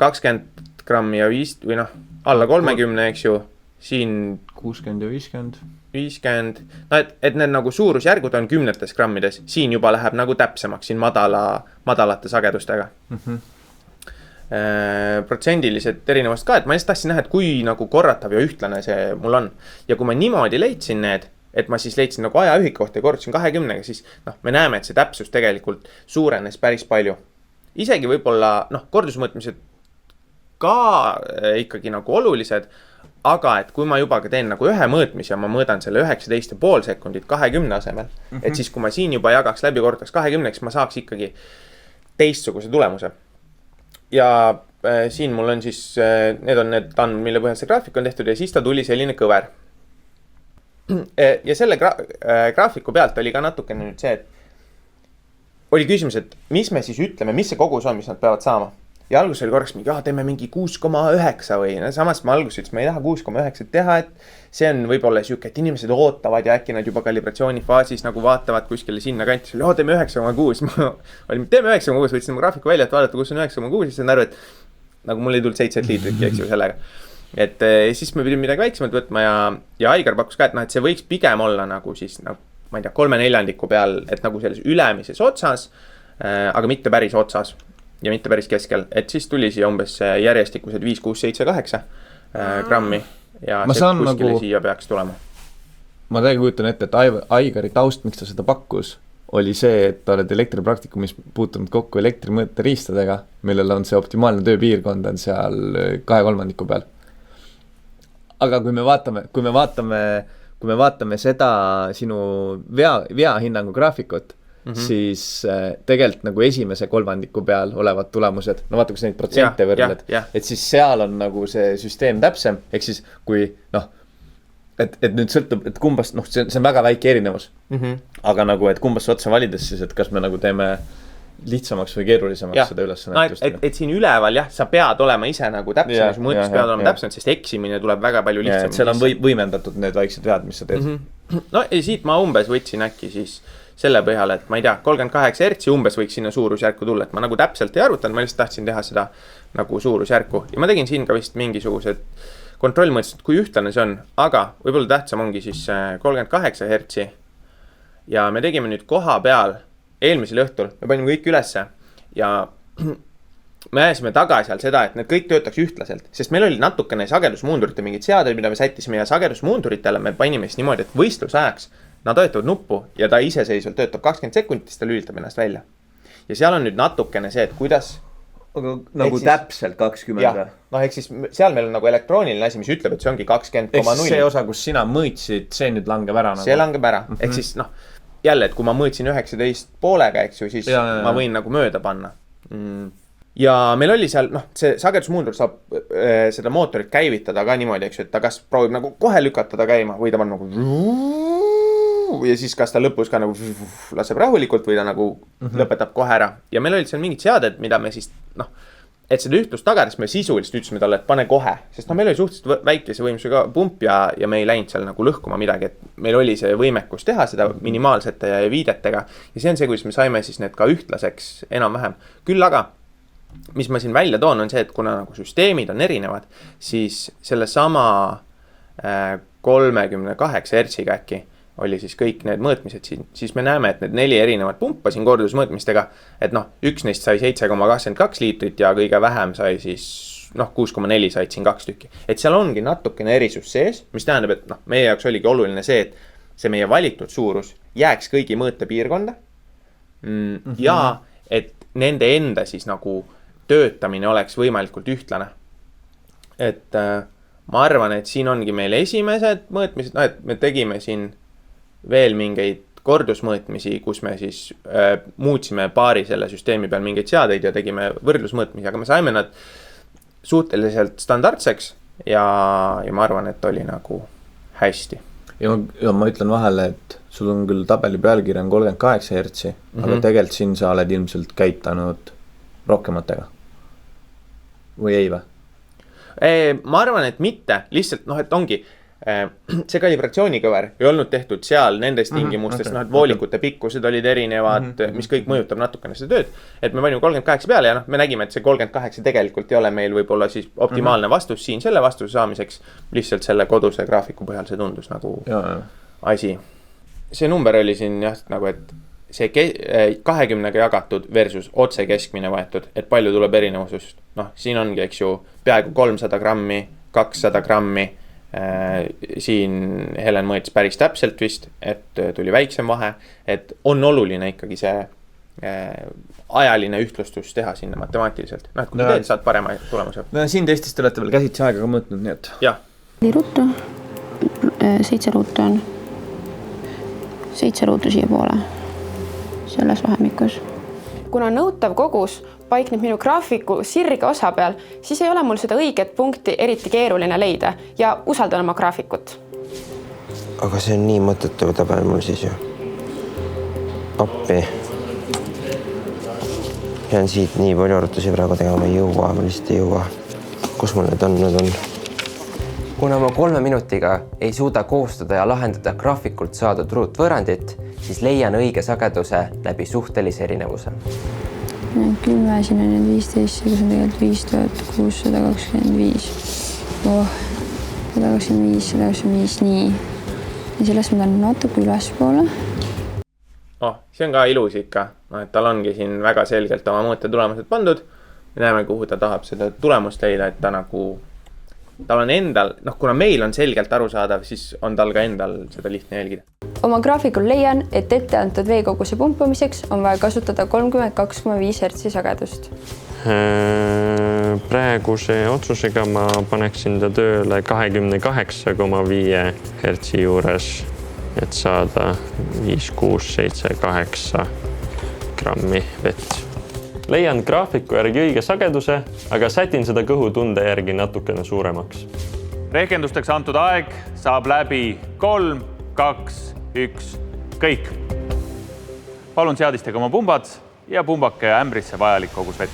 20 grammi ja 5 või alla 30, eks ju. Siin 60 ja 50. 50. Et need nagu suurusjärgud on 10 grammides. Siin juba läheb nagu täpsemaks siin madalate sagedustega. protsendilised erinevust ka, et ma lihtsalt tahtsin näha, et kui nagu korratav ja ühtlane see mul on. Ja kui ma niimoodi leidsin need, et ma siis leidsin nagu ajaühik kohta ja korrutasin 20-ga, siis me näeme, et see täpsus tegelikult suurenes päris palju. Isegi võib-olla kordusmõõtmised ka ikkagi nagu olulised, aga et kui ma juba ka teen nagu ühe mõõtmise ja ma mõõdan selle 19,5 sekundit 20 asemel, et siis kui ma siin juba jagaks läbi korrutaks 20, ma saaks ikkagi teistsuguse tulemuse. Ja siin mul on siis, need on need andmed, mille põhjal see graafik on tehtud ja siis ta tuli selline kõver. Ja selle graafiku pealt oli ka natukene nüüd see, et oli küsimus, et mis me siis ütleme, mis see kogus on, mis nad peavad saama. Ja algus oli korraks mingi, teeme mingi 6,9 või samas ma alguses ütles, ma ei taha 6,9 teha, et see on võib-olla siuke, et inimesed ootavad ja äkki nad juba kalibratsioonifaasis nagu vaatavad kuskile sinna kanti, teeme 9,6, ma olin, teeme 9,6, võtsin graafiku välja, et vaadata, kus on 9,6, siis on aru, et nagu mul ei tulnud 7 liitrit, eks ju sellega. Et siis me pidime midagi väiksemalt võtma ja Aigar pakkus ka, et et see võiks pigem olla nagu siis, ma ei tea, 3/4 peal, et nagu selles ülemises otsas, aga mitte päris otsas. Ja mitte päris keskel, et siis tuli siia umbes järjestikused 5, 6, 7, 8 grammi ja ma see kuskile nagu, siia peaks tulema. Ma täiega kujutan ette, et Aigari taust, miks ta seda pakkus, oli see, et ta oled elektripraktikum, mis puutunud kokku elektrimõõteriistadega, millel on see optimaalne tööpiirkond on seal 2/3 peal. Aga kui me vaatame seda sinu vea hinnangu graafikut, siis tegelikult nagu esimese kolmandiku peal olevad tulemused, vaata, kus neid protsente võrdled, et siis seal on nagu see süsteem täpsem, ehk siis kui et nüüd sõltub, et kumbast, see on väga väike erinevus, aga nagu, et kumbast otsa valides siis, et kas me nagu teeme lihtsamaks või keerulisemaks seda ülesannetust. Et siin üleval sa pead olema ise nagu täpsem, mõõtus pead olema täpsem, sest eksimine tuleb väga palju lihtsam. Seal on võimendatud need väiksed vead, mis sa teed. No ja siit ma umbes võtsin äkki siis selle põhjal, et ma ei tea, 38 hertsi umbes võiks sinna suurusjärku tulla, et ma nagu täpselt ei arvutanud, ma lihtsalt tahtsin teha seda nagu suurusjärku ja ma tegin siin ka vist mingisugused kontrollmõõtsid, kui ühtlane see on, aga võib-olla tähtsam ongi siis 38 hertsi ja me tegime nüüd koha peal eelmisel õhtul, me panime kõik ülesse ja me ajasime taga seal seda, et need kõik töötaks ühtlaselt, sest meil oli natukene sagedusmuundurite mingid seaded, mida me sättisime ja sagedusmuunduritele me panime siis niimoodi, et võistlusajaks nad vajutavad nuppu ja ta iseseisvalt töötab 20 sekundit, siis ta lülitab ennast välja. Ja seal on nüüd natukene see, et kuidas aga nagu siis, täpselt 20 või? Ehk siis seal meil on nagu elektrooniline asi, mis ütleb, et see ongi 20,0. Ehk see osa, kus sina mõõtsid, see nüüd langeb ära nagu? See langeb ära, ehk siis jälle, et kui ma mõõtsin 19,5, eks ju, siis ma võin nagu mööda panna. Ja meil oli seal, see sagedusmuundur saab seda mootorit käivitada ka niimoodi, eks ju, et ta kas proovib nagu kohe lükatada käima või ta paneb nagu ja siis kas ta lõpus ka nagu laseb rahulikult või ta nagu lõpetab kohe ära. Ja meil olid seal mingid seaded, mida me siis, et seda ühtlust tagades me sisuliselt ütlesime talle, et pane kohe. Sest meil oli suhteliselt väikese võimsusega pump ja me ei läinud seal nagu lõhkuma midagi, et meil oli see võimekus teha seda minimaalsete ja viidetega. Ja see on see, kuidas me saime siis need ka ühtlaseks enam-vähem. Küll aga, mis ma siin välja toon, on see, et kuna nagu süsteemid on erinevad, siis selle sama 38 hertsiga äkki oli siis kõik need mõõtmised siin, siis me näeme, et need 4 erinevat pumpa siin kordusmõõtmistega, et üks neist sai 7,22 liitrit ja kõige vähem sai siis 6,4 said siin 2 tükki. Et seal ongi natukene erisus sees, mis tähendab, et meie jaoks oligi oluline see, et see meie valitud suurus jääks kõigi mõõtepiirkonda ja et nende enda siis nagu töötamine oleks võimalikult ühtlane. Et ma arvan, et siin ongi meil esimesed mõõtmised, et me tegime siin veel mingeid kordusmõõtmisi, kus me siis muutsime paari selle süsteemi peal mingeid seadeid ja tegime võrdlusmõõtmisi, aga me saime nad suhteliselt standardseks ja ma arvan, et oli nagu hästi. Ja ma ütlen vahele, et sul on küll tabeli pealkiri on 38 hertsi, aga tegelikult siin sa oled ilmselt käitanud rohkematega. Või ei või? Ma arvan, et mitte, lihtsalt et ongi see kalibratsiooniköver ei olnud tehtud seal nendes tingimustes, et voolikute pikkused olid erinevad, mis kõik mõjutab natukene seda tööd, et me panime 38 peale ja me nägime, et see 38 tegelikult ei ole meil võib-olla siis optimaalne vastus siin selle vastuse saamiseks, lihtsalt selle koduse graafiku põhjal see tundus nagu asi. See number oli siin jah, nagu et see 20-ga jagatud versus otse keskmine võetud, et palju tuleb erinevusest. Noh, siin ongi, eks ju, peaaegu 300 grammi, 200 grammi. Siin Helen mõõtis päris täpselt vist, et tuli väiksem vahe, et on oluline ikkagi see ajaline ühtlustus teha sinna matemaatiliselt. Noh, et kui teed, saad parema tulemuse. No siin testis te olete veel käsitsi aega ka mõõtnud, nii et... Jah. 4 ruutu, 7 ruutu on 7 ruutu siia poole selles vahemikus. Kuna nõutav kogus paikneb minu graafiku sirge osa peal, siis ei ole mul seda õiget punkti eriti keeruline leida ja usaldan oma graafikut. Aga see on nii mõttetu tabel mul siis ju. Appi. Jään siit nii palju arvutusi praegu tegema ei jõua, ma lihtsalt ei jõua. Kus mul need on? Kuna ma 3 minutiga ei suuda koostada ja lahendada graafikult saadud ruutvõrrandit, siis leian õige sageduse läbi suhtelise erinevuse. 10, siin on 15, siis on tegelikult 5625. 125, nii. Ja sellest ma tahan natuke ülespoole. See on ka ilus ikka. Et tal ongi siin väga selgelt oma mõõte tulemused pandud. Me näeme, kuhu ta tahab seda tulemust leida, et ta nagu... Tal on endal, kuna meil on selgelt arusaadav, siis on tal ka endal seda lihtne jälgida. Oma graafikul leian, et ette antud veekoguse pumpamiseks on vaja kasutada 32,5 Hz sagedust. Praeguse otsusega ma paneksin ta tööle 28,5 Hz juures, et saada 5, 6, 7, 8 grammi vett. Leian graafiku järgi õige sageduse, aga sätin seda kõhutunde järgi natukene suuremaks. Rehkendusteks antud aeg saab läbi 3, 2, 1, kõik. Palun seadistage oma pumbad ja pumbake ämbrisse vajalik kogus vett.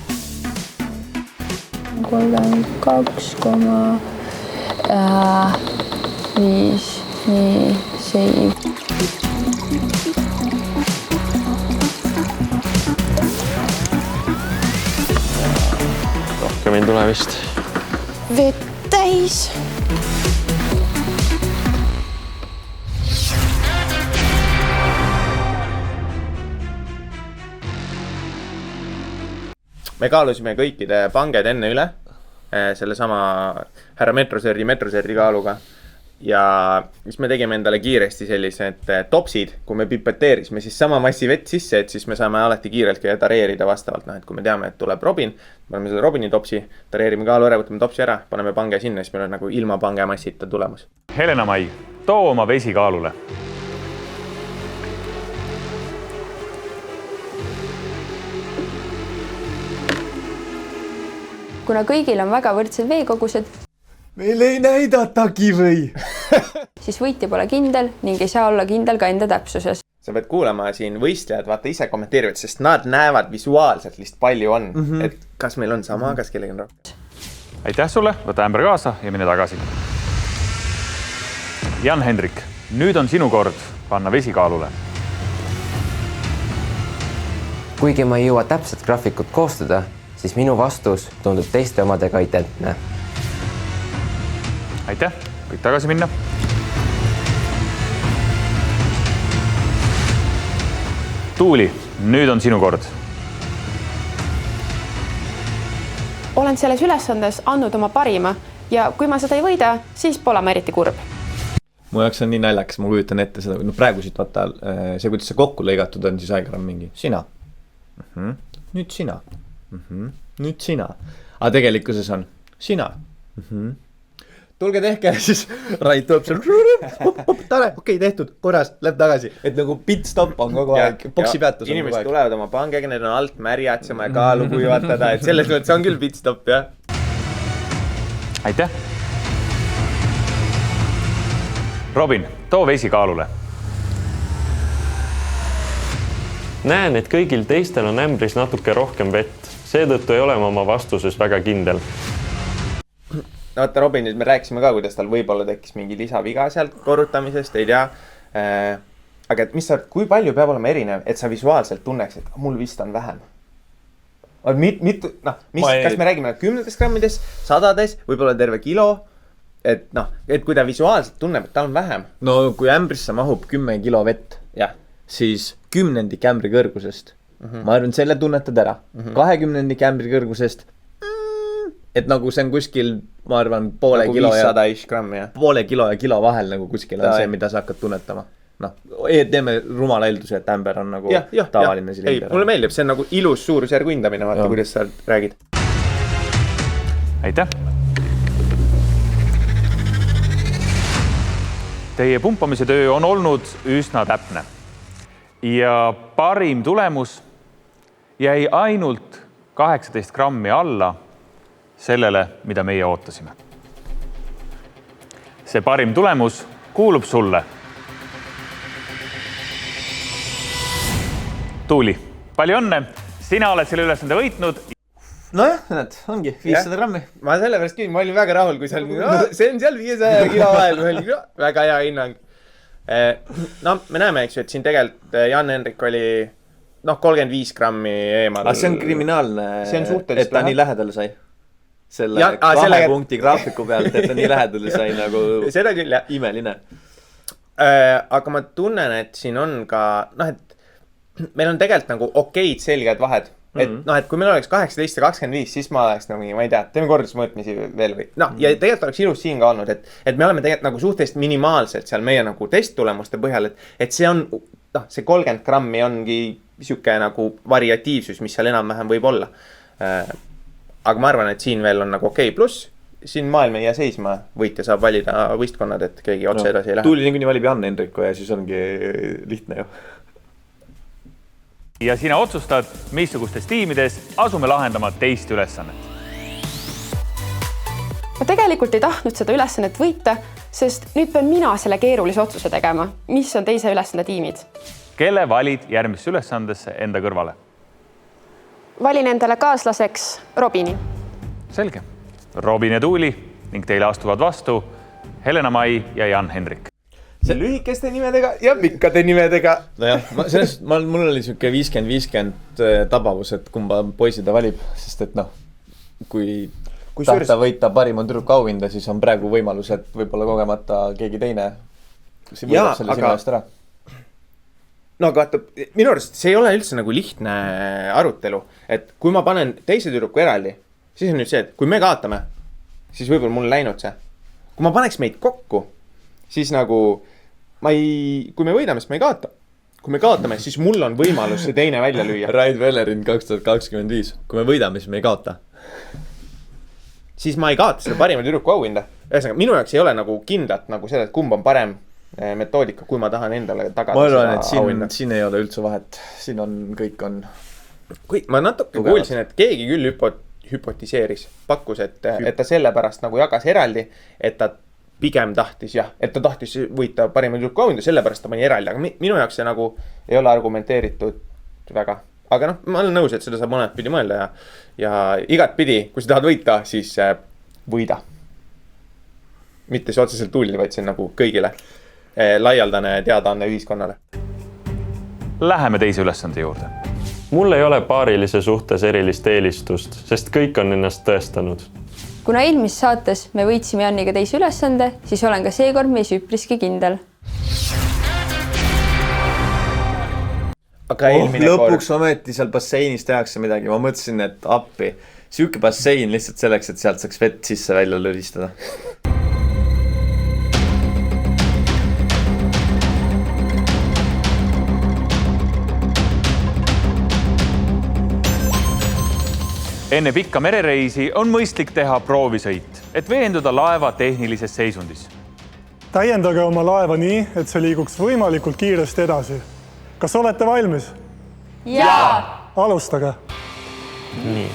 32,5 nii, see. Rohkem ei tule vist. Vett täis. Me kaalusime kõikide panged enne üle selle sama härra Metroserri kaaluga ja siis me tegime endale kiiresti sellised topsid, kui me pipeteerisime siis sama massi vett sisse, et siis me saame alati kiirelt ka tareerida vastavalt, et kui me teame, et tuleb Robin, paneme selle Robini topsi, tareerime kaalu ära, võtame topsi ära, paneme pange sinna, siis meil on nagu ilma pange massita tulemus. Helena-Mai, too oma vesi kaalule. Kuna kõigil on väga võrdsed veekogused, meil ei näidatagi või? siis võitja pole kindel ning ei saa olla kindel ka enda täpsuses. Sa pead kuulama siin võistlejad, vaata ise kommenteerivad, sest nad näevad visuaalselt lihtsalt palju on. Et kas meil on sama, kas kellegi on rohkem. Aitäh sulle, võta ämber kaasa ja mine tagasi. Jan-Hendrik, nüüd on sinu kord panna vesi kaalule. Kuigi ma ei jõua täpselt graafikut koostada, siis minu vastus tundub teiste omadega identne. Aitäh, kõik tagasi minna. Tuuli, nüüd on sinu kord. Olen selles ülesandes andnud oma parima ja kui ma seda ei võida, siis pole ma eriti kurb. Mu jaoks on nii naljakas, ma kujutan ette seda, praegu siit vaata see, kuidas see kokku lõigatud on, siis aegra on mingi sina. Nüüd sina. Nüüd sina. Aga tegelikkuses on sina. Tulge tehke, siis Rait tuleb seal. Tare, okei, tehtud, korras, läheb tagasi. Et nagu pit-stop on kogu aeg, boksi peatus on kogu aeg. Inimesed tulevad oma pangega, need on alt märjatsema ja kaalu kuivatada, et selles mõttes on küll pit-stop, jah. Aitäh. Robin, too vesi kaalule. Näen, et kõigil teistel on ämbris natuke rohkem vett. Seetõttu ei ole ma oma vastuses väga kindel. No vaata, Robin, me rääkisime ka, kuidas tal võib-olla tekkis mingi lisaviga sealt korrutamisest, ei tea. Aga mis sa, kui palju peab olema erinev, et sa visuaalselt tunneks, et mul vist on vähem? Kas me räägime 10 grammides, 100, võib-olla terve kilo? Et kui ta visuaalselt tunneb, et tal on vähem. No kui ämbrisse mahub 10 kilo vett, siis 10 ämbri kõrgusest. Ma arvan, selle tunnetad ära. 20 ämbri kõrgusest, et nagu see on kuskil, ma arvan, poole nagu kilo 500 grammi, jah. Poole kilo ja kilo vahel nagu kuskil on see, mida sa hakkad tunnetama. Noh, teeme rumala eelduse, et ämber on nagu tavaline silinder. Mulle meeldib, see on nagu ilus suurusjärgu hindamine, vaata, kuidas sa räägid. Aitäh! Teie pumpamise töö on olnud üsna täpne ja parim tulemus jäi ainult 18 grammi alla sellele, mida meie ootasime. See parim tulemus kuulub sulle. Tuuli, palju õnne! Sina oled selle ülesande võitnud. Nojah, näed, ongi 500 grammi. Ma sellepärast küll, ma olin väga rahul, kui seal see on seal 500 kilo vahel. Väga hea hinnang. No, me näeme, eks ju, et siin tegelikult Jan-Henrik oli 35 grammi eemal. See on kriminaalne, et ta nii lähedale sai. Selle 2 punkti graafiku pealt, et ta nii lähedale sai nagu seda küll, jah. Imeline. Aga ma tunnen, et siin on ka, et meil on tegelikult nagu okeid selged vahed. Et kui meil oleks 18 ja 25, siis ma oleks nagu, ma ei tea, teeme kordusmõõtmisi veel või. Ja tegelikult oleks ilus siin ka olnud, et me oleme tegelikult nagu suhteliselt minimaalselt seal meie nagu testtulemuste põhjal, et see on, see 30 grammi ongi siuke nagu variatiivsus, mis seal enam-vähem võib olla. Aga ma arvan, et siin veel on nagu okei, pluss siin maailm ei jää seisma, võitja saab valida võistkonnad, et keegi otse edasi ei lähe. Tuuli niikuinii valib Jan-Henriku ja siis ongi lihtne ju. Ja sina otsustad, missugustes tiimides asume lahendama teist ülesannet. Ma tegelikult ei tahtnud seda ülesannet võita, sest nüüd pean mina selle keerulise otsuse tegema, mis on teise ülesande tiimid. Kelle valid järgmisse ülesandesse enda kõrvale? Valin endale kaaslaseks Robini. Selge. Robin ja Tuuli ning teile astuvad vastu Helena-Mai ja Jan-Henrik. See lühikeste nimedega ja pikkade nimedega. Nojah, mul oli siuke 50-50 tabavus, et kumba poisi ta valib, sest et kui tahta võita parima tüdruku auhinda, siis on praegu võimalus, et võib-olla kogemata keegi teine võidab selle sinu eest ära. No aga minu arust see ei ole üldse nagu lihtne arutelu, et kui ma panen teise tüdruku eraldi, siis on nüüd see, et kui me kaotame, siis võib-olla mul läinud see. Kui ma paneks meid kokku, siis nagu kui me võidame, siis me ei kaota. Kui me kaotame, siis mul on võimalus see teine välja lüüa. Raid Vellerin 2025. Kui me võidame, siis me ei kaota. Siis ma ei kaota selle parima tüdruku auhinda. Ühesõnaga, minu jaoks ei ole nagu kindlat nagu seda, et kumb on parem metoodika, kui ma tahan endale tagada ma arvan, et siin ei ole üldse vahet. Siin on, kõik on ma natuke kuulsin, et keegi küll hüpotiseeris, pakkus, et ta sellepärast nagu jagas eraldi, et ta pigem tahtis, et ta tahtis võita parima tüdruku auhinda, sellepärast ta pani eraldi, aga minu jaoks see nagu ei ole argumenteeritud väga. Aga ma olen nõus, et seda saab mõned pidi mõelda ja igat pidi, kui sa tahad võita, siis võida. Mitte see otseselt Tuulile, vaid see on nagu kõigile laialdane teadaanne ühiskonnale. Läheme teise ülesande juurde. Mul ei ole paarilise suhtes erilist eelistust, sest kõik on ennast tõestanud. Kuna eelmises saates me võitsime Janniga teise ülesande, siis olen ka seekord meis üpriski kindel. Aga lõpuks ometi seal basseinis tehakse midagi. Ma mõtlesin, et appi. Siuke bassein lihtsalt selleks, et sealt saaks vett sisse välja lõristada. Enne pikka merereisi on mõistlik teha proovisõit, et veenduda laeva tehnilises seisundis. Täiendage oma laeva nii, et see liiguks võimalikult kiiresti edasi. Kas olete valmis? Jaa! Alustage. Nii.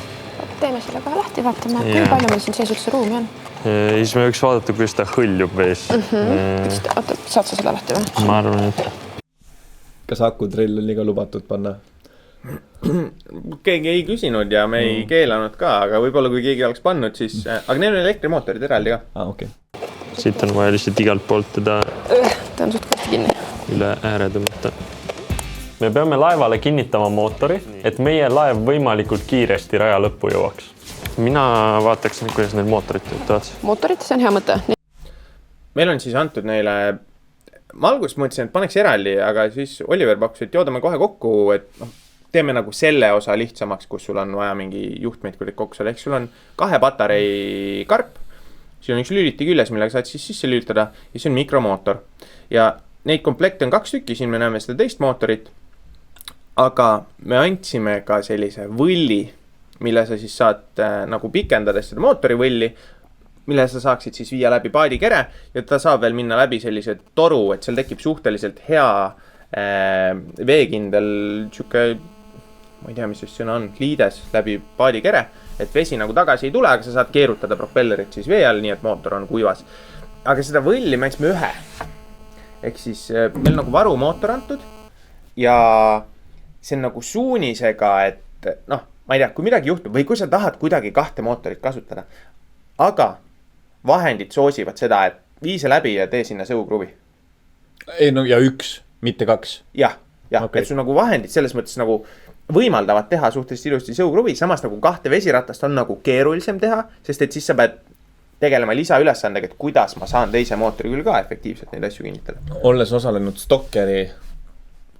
Teeme selle kohe lahti, vaatame, kui palju meil siin sees üldse ruumi on. Siis me võiks vaadata, kuidas ta hõljub vees. Saad sa selle lahti või? Ma arvan, et... Kas akutrill on iga lubatud panna? Keegi ei küsinud ja me ei keelanud ka, aga võib-olla kui keegi oleks pannud, siis... Aga neil on elektrimootorid eraldi ka. Okay. Siit on vaja lihtsalt igalt poolt teda ta on suht kõhti kinni. Üle ääre tõmmata. Me peame laevale kinnitama mootori, et meie laev võimalikult kiiresti raja lõppu jõuaks. Mina vaataks nüüd, kuidas need mootorid töötavad. Mootorid, see on hea mõte. Meil on siis antud neile ma alguses mõtlesin, et paneks eraldi, aga siis Oliver pakkus, et joodame kohe kokku, et teeme nagu selle osa lihtsamaks, kus sul on vaja mingi juhtmeid kuidagi kokku saada. Ehk sul on 2 patarei karp, siin on üks lüliti küljes, millega saad siis sisse lülitada ja siis on mikromootor. Ja neid komplekte on 2 tükki, siin me näeme seda teist mootorit, aga me andsime ka sellise võlli, mille sa siis saad nagu pikendades seda mootori võlli, mille sa saaksid siis viia läbi paadikere ja ta saab veel minna läbi sellise toru, et seal tekib suhteliselt hea veekindel tšuke, ma ei tea, mis sõna on, liides läbi paadikere, et vesi nagu tagasi ei tule, aga sa saad keerutada propellerit siis vee all, nii et mootor on kuivas. Aga seda võlli me andsime 1. Ehk siis meil nagu varumootor antud ja see on nagu suunisega, et noh, ma ei tea, kui midagi juhtub või kui sa tahad kuidagi 2 mootorit kasutada, aga vahendid soosivad seda, et vii see läbi ja tee sinna sõukruvi. Ei no ja 1, mitte 2. Jah, okay. Et sul nagu vahendid selles mõttes nagu võimaldavad teha suhteliselt ilusti sõukruvi, samas nagu 2 vesiratast on nagu keerulisem teha, sest et siis sa pead tegelema lisaülesandega, et kuidas ma saan teise mootori küll ka efektiivselt neid asju kinnitada. Olles osalenud Stokkeri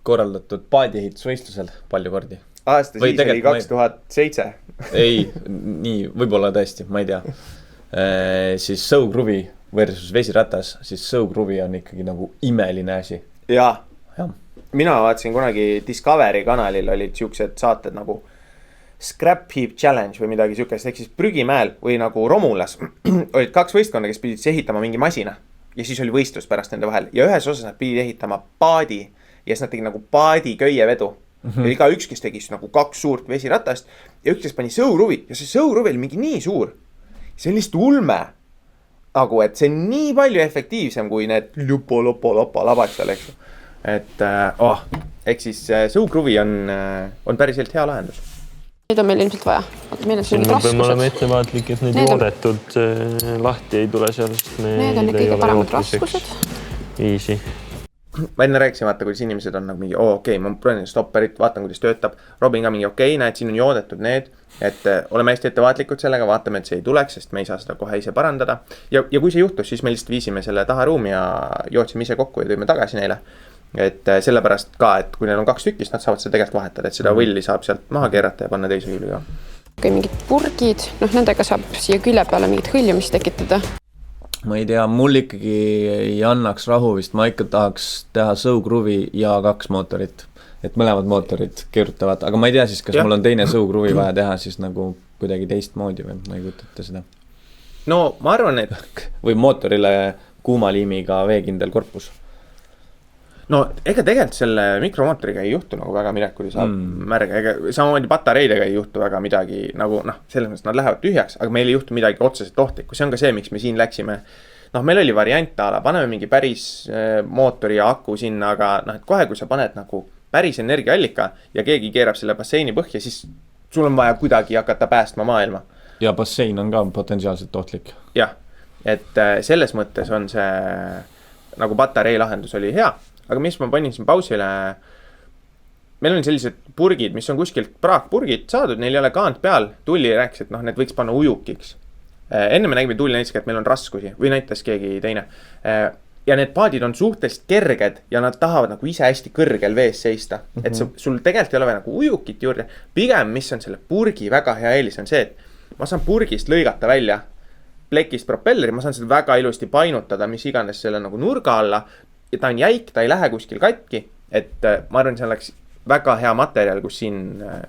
korraldatud paadiehitusvõistlusel palju kordi. Aasta siis oli 2007. Ei, nii, võib-olla tõesti, ma ei tea. Siis sõukruvi versus vesiratas, siis sõukruvi on ikkagi nagu imeline asi. Jaa. Mina vaatasin kunagi Discovery kanalil olid siuksed saated nagu Scrap Heap Challenge või midagi siukest, ehk siis prügimäel või nagu Romulas olid 2 võistkonda, kes pidid ehitama mingi masina ja siis oli võistlus pärast nende vahel ja ühes osas nad pidid ehitama paadi ja siis nad tegid nagu paadi köievedu ja iga üks, kes tegi nagu 2 suurt vesiratast ja üks, kes pani sõuruvi ja see sõuruvi oli mingi nii suur, see on lihtsalt ulme nagu, et see on nii palju efektiivsem kui need lupo-lopo-lopo labad seal, eks ju. Et ehk siis sõukruvi on päriselt hea lahendus. Neid on meil ilmselt vaja. Meil on siin raskused. Me oleme ettevaatlik, et need joodetud lahti ei tule seal. Need on kõige paremad raskused. Easy. Ma enne rääkisin, vaata, kuidas inimesed on nagu mingi, okei, ma proovin stopperit, vaatan, kuidas töötab. Robin ka mingi, näed, siin on joodetud need, et oleme hästi ettevaatlikud sellega, vaatame, et see ei tuleks, sest me ei saa seda kohe ise parandada. Ja kui see juhtus, siis me lihtsalt viisime selle taha ruumi ja jootsime ise kokku ja tõime tagasi neile. Et sellepärast ka, et kui neil on 2 tükki, siis nad saavad seda tegelikult vahetada, et seda võlli saab sealt maha keerata ja panna teise külge ka. Kui mingid purgid, nendega saab siia külje peale mingit hõljumist tekitada. Ma ei tea, mul ikkagi ei annaks rahu vist, ma ikka tahaks teha sõukruvi ja 2 mootorit, et mõlemad mootorid keerutavad, aga ma ei tea siis, kas mul on teine sõukruvi vaja teha siis nagu kuidagi teistmoodi või ma ei kujutate seda. No ma arvan, et või mootorile kuumaliimiga veekindel korpus. No ega tegelikult selle mikromootoriga ei juhtu nagu väga midagi, kui saab märga, ega samamoodi patareidega ei juhtu väga midagi nagu selles mõttes nad lähevad tühjaks, aga meil ei juhtu midagi otseselt ohtlikku, see on ka see, miks me siin läksime. Meil oli variant ala, paneme mingi päris mootori ja aku sinna, aga et kohe, kui sa paned nagu päris energiaallika ja keegi keerab selle basseini põhja, siis sul on vaja kuidagi hakata päästma maailma. Ja bassein on ka potentsiaalselt ohtlik. Jah, et selles mõttes on see nagu patarei lahendus oli hea. Aga mis ma panin siin pausile, meil on sellised purgid, mis on kuskilt praakpurgid saadud, neil ei ole kaant peal, Tulli rääkis, et need võiks panna ujukiks. Enne me nägime Tulli näiteks, et meil on raskusi või näitas keegi teine. Ja need paadid on suhteliselt kerged ja nad tahavad nagu ise hästi kõrgel vees seista. Et sul tegelikult ei ole vaja nagu ujukit juurde. Pigem, mis on selle purgi väga hea eelis, on see, et ma saan purgist lõigata välja plekist propelleri, ma saan seda väga ilusti painutada, mis iganes selle nagu nurga alla. Ja ta on jäik, ta ei lähe kuskil katki, et ma arvan, see oleks väga hea materjal, kus siin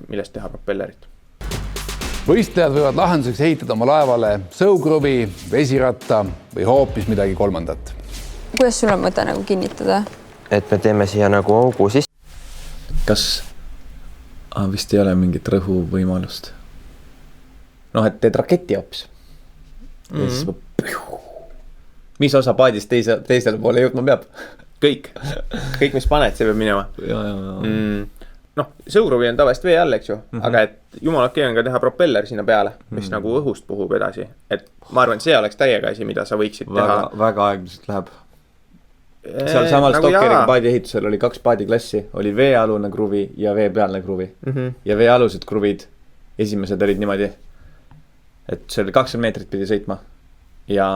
millest teha propellerit. Võistlejad võivad lahenduseks ehitada oma laevale sõukruvi, vesiratta või hoopis midagi kolmandat. Kuidas sul on mõte nagu kinnitada? Et me teeme siia nagu augu sisse. Kas vist ei ole mingit rõhu võimalust? Et teed raketi hops. Ja siis mis osa paadist teisele poole jõudma peab? Kõik, mis paned, see peab minema. Sõukruvi on tavaliselt vee all, eks ju, aga et jumal okei on ka teha propeller sinna peale, mis nagu õhust puhub edasi. Et ma arvan, see oleks täiega asi, mida sa võiksid teha. Väga aeglaselt läheb. Seal samal nagu Stokkeriga paadiehitusel oli 2 paadiklassi, oli veealune kruvi ja veepealne kruvi. Ja veealused kruvid, esimesed olid niimoodi, et see oli 20 meetrit pidi sõitma ja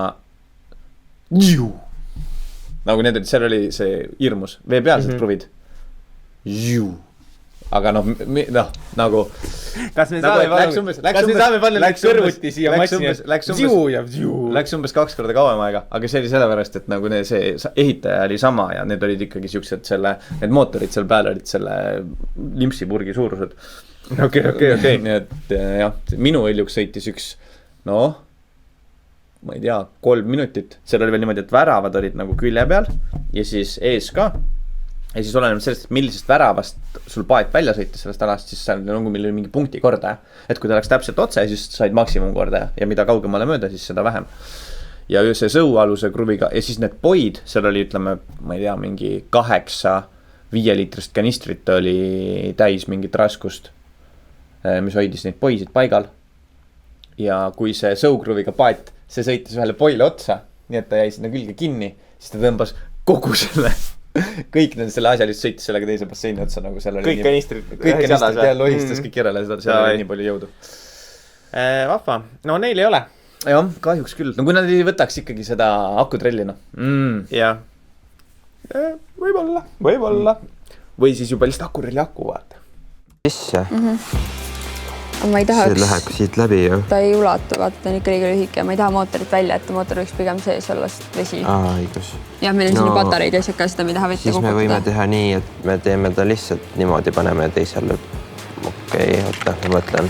nagu need olid, seal oli see hirmus, veepealsed kruvid. Aga nagu kas me saame panna kõrvuti siia massi läks umbes 2 korda kauem aega, aga see oli sellepärast, et nagu see ehitaja oli sama ja need olid ikkagi siuksed need mootorid seal peal olid selle limpsipurgi suurused. Okei. Nii et jah, minu Eljuks sõitis üks, ma ei tea, 3 minutit. Seal oli veel niimoodi, et väravad olid nagu külje peal ja siis ees ka. Ja siis oleneb sellest, et millisest väravast sul paet välja sõitis sellest alast, siis seal on mingi punkti kordaja. Et kui ta läks täpselt otse, siis said maksimumkordaja ja mida kaugemale mööda, siis seda vähem. Ja see sõualuse kruviga ja siis need poid, seal oli, ütleme, ma ei tea, mingi 8 5-liitrist kanistrit oli täis mingit raskust, mis hoidis neid poisid paigal. Ja kui see sõukruviga paet, see sõitis ühele poile otsa, nii et ta jäi sinna külge kinni, siis ta tõmbas kogu kõik selle asja lihtsalt sõitis sellega teise basseini otsa, nagu seal oli kõik kanistrid ja lohistas kõik järele, seal oli nii palju jõudu. Vahva, no neil ei ole. Jah, kahjuks küll. No kui nad ei võtaks ikkagi seda akutrellina. Jah. Võib-olla. Või siis juba lihtsalt akurelli aku vaata. Isse. Ma ei tahaks. See läheb siit läbi ju. Ta ei ulatu, vaata, ta on ikka liiga lühike. Ma ei taha mootorit välja, et mootor võiks pigem sees olla, sest vesi. Õigus. Ja meil on siin patareid ja siuke, seda me ei taha vette kogutada. Siis me võime teha nii, et me teeme ta lihtsalt niimoodi, paneme teisele. Oota, ma mõtlen.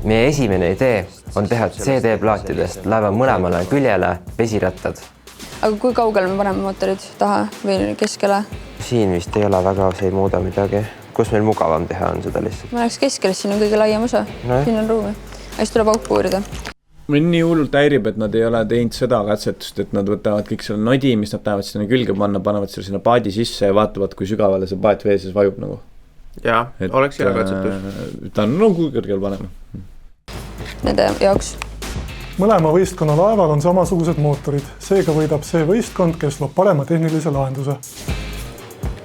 Meie esimene idee on teha CD-plaatidest laeva mõlemale küljele vesirattad. Aga kui kaugele me paneme mootorid taha või keskele? Siin vist ei ole väga, see ei muuda midagi. Kus meil mugavam teha on seda lihtsalt? Ma läheks keskele, siin on kõige laiem osa. Siin on ruumi. Siis tuleb auku uurida. Mind nii hullult häirib, et nad ei ole teinud seda katsetust, et nad võtavad kõik selle nodi, mis nad tahavad sinna külge panna, panevad selle sinna paadi sisse ja vaatavad, kui sügavale see paat veeses vajub nagu. Jaa, oleks hea katsetus. Ta on kui kõrgel panema. Nende jaoks. Mõlema võistkonna laeval on samasugused mootorid. Seega võidab see võistkond, kes loob parema tehnilise lahenduse.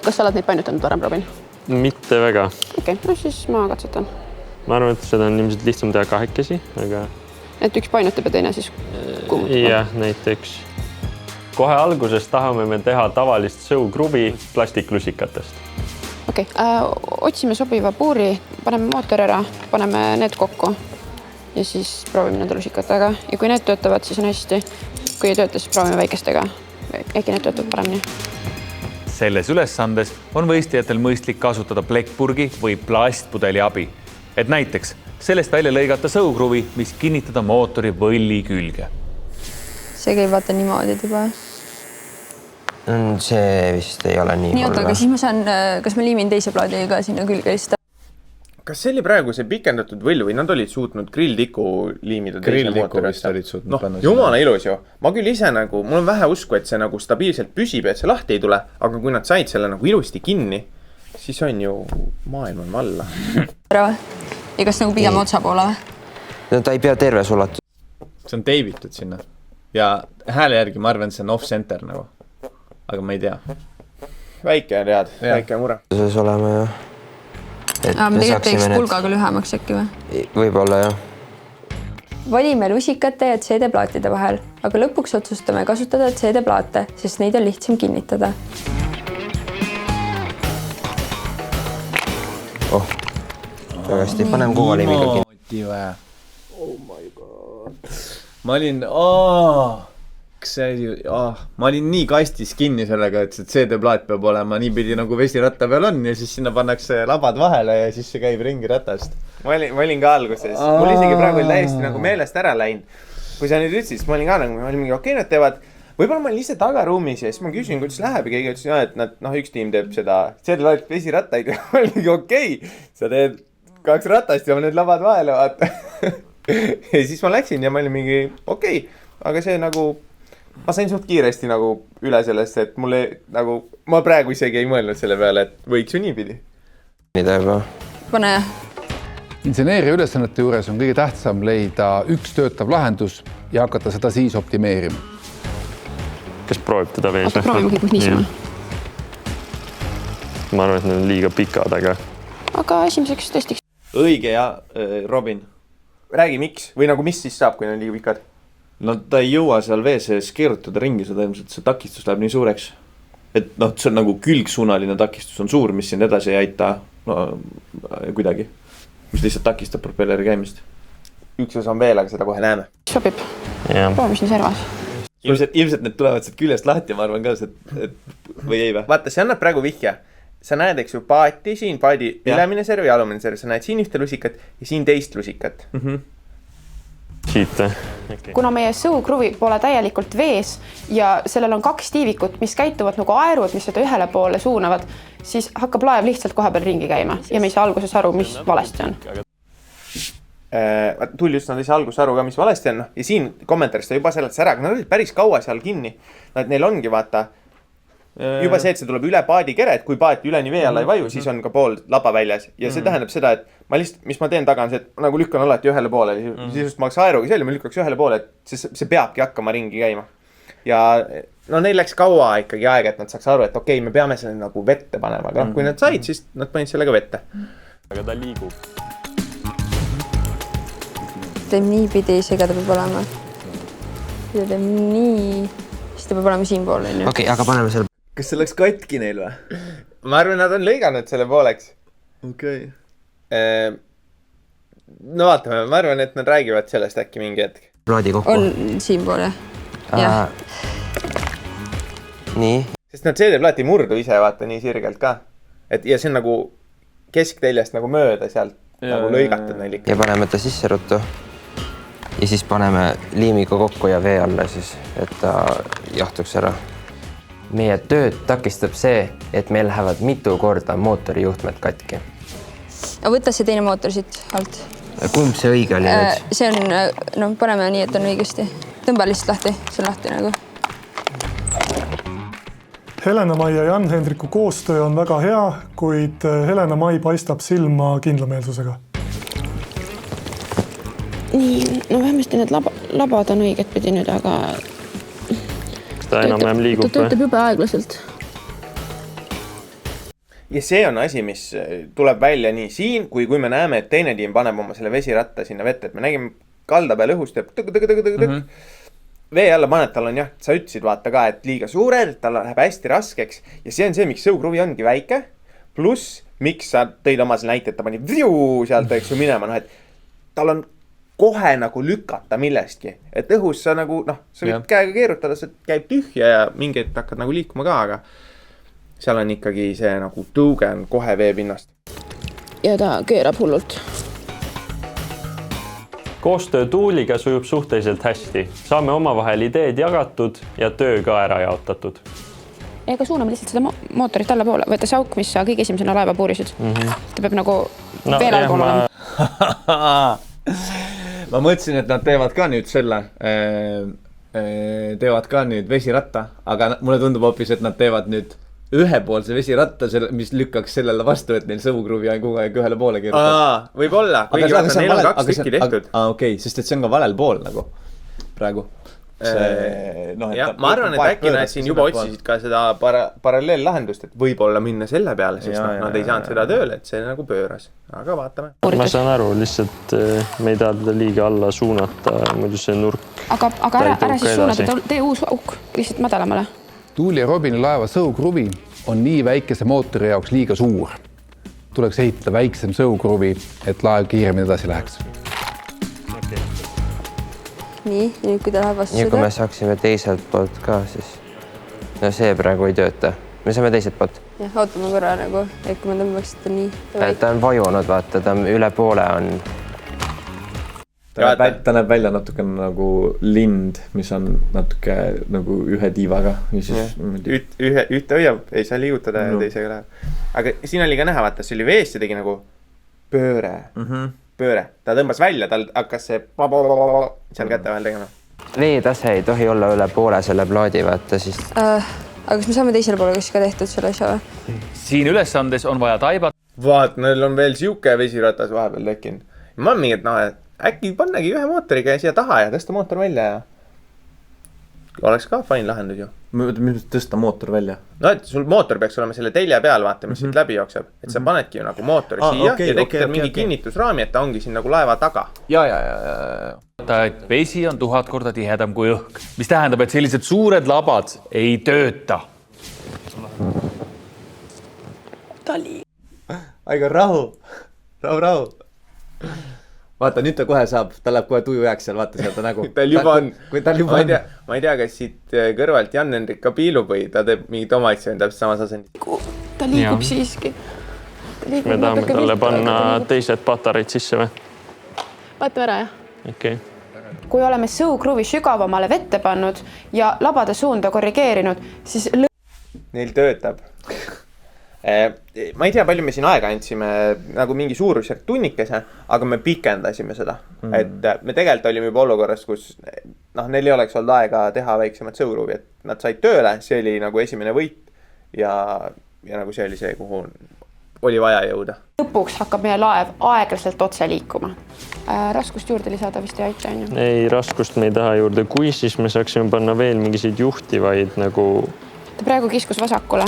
Kas sa oled neid painutanud varem, Robin? Mitte väga. Okei, no siis ma katsetan. Ma arvan, et seda on ilmselt lihtsam teha kahekesi, aga... Et üks painutab ja teine siis kuumutab? Jah, näiteks. Kohe alguses tahame me teha tavalist sõukruvi plastiklusikatest. Okei, otsime sobiva puuri, paneme mootor ära, paneme need kokku ja siis proovime nende lusikatega. Ja kui need töötavad, siis on hästi. Kui ei tööta, siis proovime väikestega. Äkki need töötavad paremini. Selles ülesandes on võistlejatel mõistlik kasutada plekkpurgi või plastpudeli abi, et näiteks sellest välja lõigata sõukruvi, mis kinnitada mootori võlli külge. See käib vaata niimoodi juba. See vist ei ole nii oota, aga siis ma saan, kas ma liimin teise plaadi ka sinna külge lihtsalt? Kas see oli praegu see pikendatud võll või nad olid suutnud grilltiku liimida teise mootorisse? Jumala ilus ju. Ma küll ise nagu, mul on vähe usku, et see nagu stabiilselt püsib, et see lahti ei tule, aga kui nad said selle nagu ilusti kinni, siis on ju maailm on valla. Ja kas nagu pigem otsa poole või? No ta ei pea terves ulatus. See on teibitud sinna. Ja hääle järgi ma arvan, see on off-center nagu. Aga ma ei tea. Väike on head, väike mure. Selles oleme jah. Me tegelikult teeks pulgaga lühemaks äkki või? Võib-olla jah. Valime lusikate ja CD-plaatide vahel, aga lõpuks otsustame kasutada CD-plaate, sest neid on lihtsam kinnitada. Väga hästi, panem kuvalimiga kinni. Oh my god. Ma olin... ma olin nii kastis kinni sellega, et see CD-plaat peab olema niipidi nagu vesiratta peal on ja siis sinna pannakse labad vahele ja siis see käib ringi ratast. Ma olin ka alguses. Mul isegi praegu oli täiesti nagu meelest ära läinud. Kui sa nüüd ütlesid, siis ma olin ka nagu, ma olin mingi okei, nad teevad, võib-olla ma olin lihtsalt tagaruumis ja siis ma küsin, kuidas läheb ja keegi ütles, et nad üks tiim teeb seda CD-plaat vesirattaid ja ma olin mingi okei, sa teed 2 ratast ja need labad vahele vaata. Ja siis ma läksin ja ma olin mingi okei, aga see nagu ma sain suht kiiresti nagu üle sellest, et mulle nagu, ma praegu isegi ei mõelnud selle peale, et võiks ju niipidi. Pane. Inseneeria ülesannete juures on kõige tähtsam leida üks töötav lahendus ja hakata seda siis optimeerima. Kas proovib teda vees? Oota, proovime kõik niisama. Ma arvan, et need on liiga pikad, aga esimeseks testiks. Õige ja Robin. Räägi miks või nagu mis siis saab, kui need on liiga pikad? no ta ei jõua seal vee sees keerutada ringi, seda ilmselt see takistus läheb nii suureks. Et noh, see on nagu külgsuunaline takistus on suur, mis siin edasi ei aita kuidagi. Mis lihtsalt takistab propelleri käimist. Üks osa on veel, aga seda kohe näeme. Sobib. Proovime siin servas. Ilmselt need tulevad sealt küljest lahti, ma arvan ka, või ei või? Vaata, see annab praegu vihje. Sa näed, eks ju, paati, siin paadi ülemine serv ja alumine serv. Sa näed siin ühte lusikat ja siin teist lusikat. Siit. Kuna meie sõukruvi pole täielikult vees ja sellel on 2 tiivikut, mis käituvad nagu aerud, mis seda ühele poole suunavad, siis hakkab laev lihtsalt koha peal ringi käima ja me ei saa alguses aru, mis valesti on. Tuli just nad ei saa alguses aru ka, mis valesti on. Ja siin kommentaaris ta juba seletas ära, aga nad olid päris kaua seal kinni. Neil ongi, vaata, juba see, et see tuleb üle paadi kere, et kui paati üleni vee alla ei vaju, siis on ka pool laba väljas. Ja see tähendab seda, et ma lihtsalt, mis ma teen taga on see, et nagu lükkan alati ühele poole. Siis just ma hakkas aeruga seal ja ma lükkaks ühele poole, et see peabki hakkama ringi käima. Ja no neil läks kaua ikkagi aega, et nad saaks aru, et okei, me peame selle nagu vette panema. Aga kui nad said, siis nad panid selle ka vette. Aga ta liigub. Teeb nii pidi, seega ta peab olema. Kui ta teeb nii, siis ta peab olema siin pool. Okei, aga paneme selle. Kas see läks katki neil või? Ma arvan, nad on lõiganud selle pooleks. Okei. No vaatame, ma arvan, et nad räägivad sellest äkki mingi hetk. Plaadi kokku. On siin pool, jah. Nii. Sest nad CD-plaati murdu ise, vaata, nii sirgelt ka. Ja see on nagu keskteljast nagu mööda sealt nagu lõigatud neil ikka. Ja paneme ta sisse ruttu. Ja siis paneme liimiga kokku ja vee alla siis, et ta jahtuks ära. Meie tööd takistab see, et meil lähevad mitu korda mootorijuhtmed katki. Võta see teine mootor siit alt. Kumb see õige oli nüüd? See on, no paneme nii, et on õigesti. Tõmba lihtsalt lahti, see on lahti nagu. Helena-Mai ja Jan-Hendriku koostöö on väga hea, kuid Helena-Mai paistab silma kindlameelsusega. Nii, no vähemasti need labad on õiget pidi nüüd, aga ta enam liigub. Ta töötab juba aeglaselt. Ja see on asi, mis tuleb välja nii siin, kui me näeme, et teine tiim paneb oma selle vesiratta sinna vette, et me nägime kalda peal õhust ja vee alla paned, tal on jah, sa ütlesid vaata ka, et liiga suured, et tal läheb hästi raskeks ja see on see, miks sõukruvi ongi väike, pluss miks sa tõid oma selle näite, et ta pani sealt eks ju minema, et tal on kohe nagu lükata millestki, et õhus sa nagu, sa võid käega keerutada, see käib tühja ja mingi hetk hakkad nagu liikuma ka, aga seal on ikkagi see nagu tõuge on kohe veepinnast. Ja ta keerab hullult. Koostöö Tuuliga sujub suhteliselt hästi. Saame omavahel ideed jagatud ja töö ka ära jaotatud. Ega suuname lihtsalt seda mootorit alla poole. Võtta see auk, mis sa kõige esimesena laeva puurisid. Ta peab nagu veel allpool olema. Ma mõtlesin, et nad teevad ka nüüd selle, teevad ka nüüd vesiratta, aga mulle tundub hoopis, et nad teevad nüüd ühepoolse vesiratta, mis lükkaks sellele vastu, et neil sõukruvi on kogu aeg ühele poole keerutada. Võib-olla, kuigi vaata, neil on 2 tükki tehtud. Okei, sest et see on ka valel pool nagu praegu. Ma arvan, et äkki nad siin juba otsisid ka seda paralleellahendust, et võib-olla minna selle peale, sest nad ei saanud seda tööle, et see nagu pööras. Aga vaatame. Ma saan aru, lihtsalt me ei taha teda liiga alla suunata, muidu see nurk. Aga ära siis suunata, tee uus auk lihtsalt madalamale. Tuuli ja Robini laeva sõukruvi on nii väikese mootori jaoks liiga suur. Tuleks ehitada väiksem sõukruvi, et laev kiiremini edasi läheks. Nii, nüüd kui ta läheb vastu ja kui me saaksime teiselt poolt ka, siis no see praegu ei tööta. Me saame teiselt poolt. Jah, ootame korra nagu, et kui me tõmbaks ta nii. Ta on vajunud, vaata, ta üle poole on. Ta näeb välja natuke nagu lind, mis on natuke nagu ühe tiivaga. Ühte hoiab, ei saa liigutada ja teisega läheb. Aga siin oli ka näha, vaata, see oli veest ja tegi nagu pööre. Ta tõmbas välja, tal hakkas see seal kätte vahel tegema. Veetase ei tohi olla üle poole selle plaadi, vaata siis. Aga kas me saame teisele poole ka tehtud selle asja või? Siin ülesandes on vaja taibata. Vaat, neil on veel siuke vesiratas vahepeal tekkinud. Ma olen mingi, et äkki pannagi ühe mootoriga siia taha ja tõsta mootor välja ja oleks ka fine lahendus ju. Mis tõsta mootor välja? No, et sul mootor peaks olema selle telje peal, vaata, mis siit läbi jookseb. Et sa panedki ju nagu mootori siia ja tekitad mingi kinnitusraami, et ta ongi siin nagu laeva taga. Ja. Et vesi on 1000 korda tihedam kui õhk, mis tähendab, et sellised suured labad ei tööta. Aigo, rahu. Vaata, nüüd ta kohe saab, ta läheb kohe tuju jääks seal, vaata seal ta nägu. Tal juba on. Ma ei tea, kas siit kõrvalt Jan-Hendrik ka piilub või ta teeb mingit oma asja, on täpselt samas asendis. Ta liigub siiski. Me tahame talle panna teised patareid sisse või? Vaatame ära, jah. Okei. Kui oleme sõukruvi sügavamale vette pannud ja labade suunda korrigeerinud, siis Neil töötab. Ma ei tea, palju me siin aega andsime, nagu mingi suurusjärk tunnikese, aga me pikendasime seda. Et me tegelikult olime juba olukorras, kus neil ei oleks olnud aega teha väiksemat sõukruvi, et nad said tööle, see oli nagu esimene võit ja nagu see oli see, kuhu oli vaja jõuda. Lõpuks hakkab meie laev aeglaselt otse liikuma. Raskust juurde lisada vist ei aita, on ju? Ei, raskust me ei taha juurde. Kui siis me saaksime panna veel mingiseid juhtivaid nagu... Ta praegu kiskus vasakule.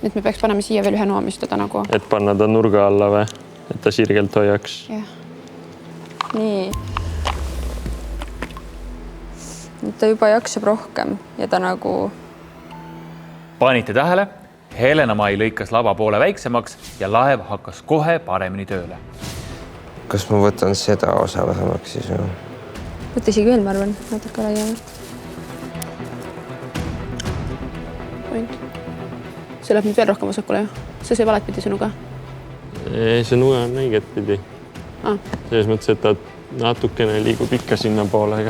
Nüüd me peaks panema siia veel ühe noomistada nagu. Et panna ta nurga alla või? Et ta sirgelt hoiaks? Jah. Nii. Nüüd ta juba jaksab rohkem ja ta nagu... Panite tähele? Helena-Mai lõikas lava poole väiksemaks ja laev hakkas kohe paremini tööle. Kas ma võtan seda osa vähemaks siis? Võtta isegi veel, ma arvan, natuke laiemalt. See läheb nüüd veel rohkem vasakule, jah? See sai valet pidi sinuga? Ei, see nuge on õiget pidi. Selles mõttes, et ta natukene liigub ikka sinna poole.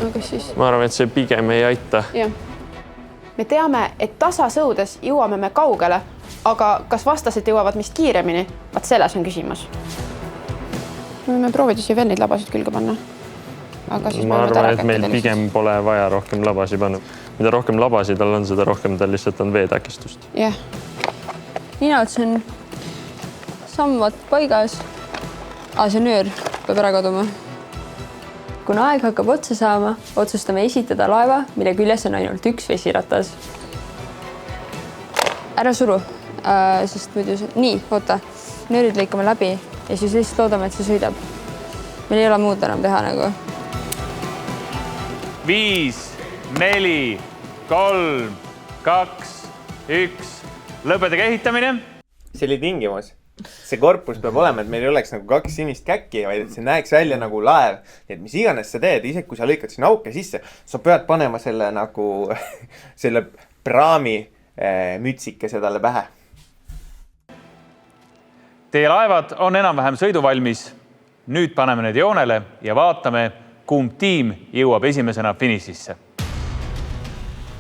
Aga siis? Ma arvan, et see pigem ei aita. Jah. Me teame, et tasasõudes jõuame me kaugele, aga kas vastased jõuavad mist kiiremini? Vaat selles on küsimus. Me võime proovida siia veel neid labasid külge panna. Aga siis ma arvan, et meil pigem pole vaja rohkem labasi panna. Mida rohkem labasi tal on, seda rohkem tal lihtsalt on veetakistust. Jah. Nina ots on samvad paigas. See nöör peab ära kaduma. Kuna aeg hakkab otsa saama, otsustame esitada laeva, mille küljes on ainult üks vesiratas. Ära suru, sest muidu see... Nii, oota. Nöörid lõikame läbi ja siis lihtsalt loodame, et see sõidab. Meil ei ole muud enam teha nagu. 5, 4, 3, 2, 1. Lõpetage ehitamine. See oli tingimus. See korpus peab olema, et meil ei oleks nagu 2 sinist käkki, vaid et see näeks välja nagu laev. Nii et mis iganes sa teed, isegi kui sa lõikad sinna auke sisse, sa pead panema selle nagu selle praami mütsikese talle pähe. Teie laevad on enam-vähem sõiduvalmis. Nüüd paneme need joonele ja vaatame, kumb tiim jõuab esimesena finišisse.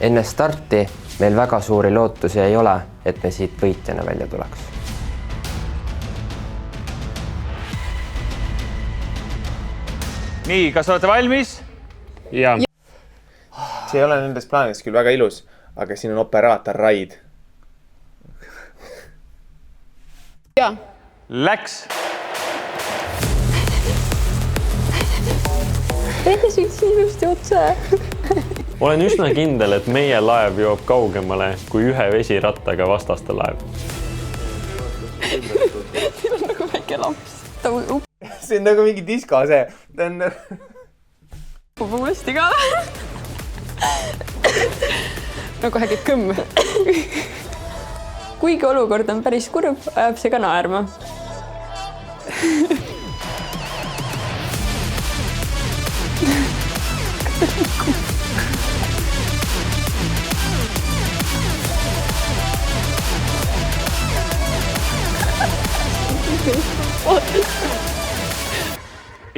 Enne starti meil väga suuri lootusi ei ole, et me siit võitjana välja tuleks. Nii, kas olete valmis? Ja. See ei ole nendes plaanides küll väga ilus, aga siin on operaator Raid. Ja. Läks. Teine sõitsin ilusti otse. Olen üsna kindel, et meie laev jõuab kaugemale kui ühe vesirattaga vastaste laev. Siin on nagu väike lamps. See on nagu mingi disko see. Uuesti ka. No kohe käib kõmm. Kuigi olukord on päris kurb, ajab see ka naerma.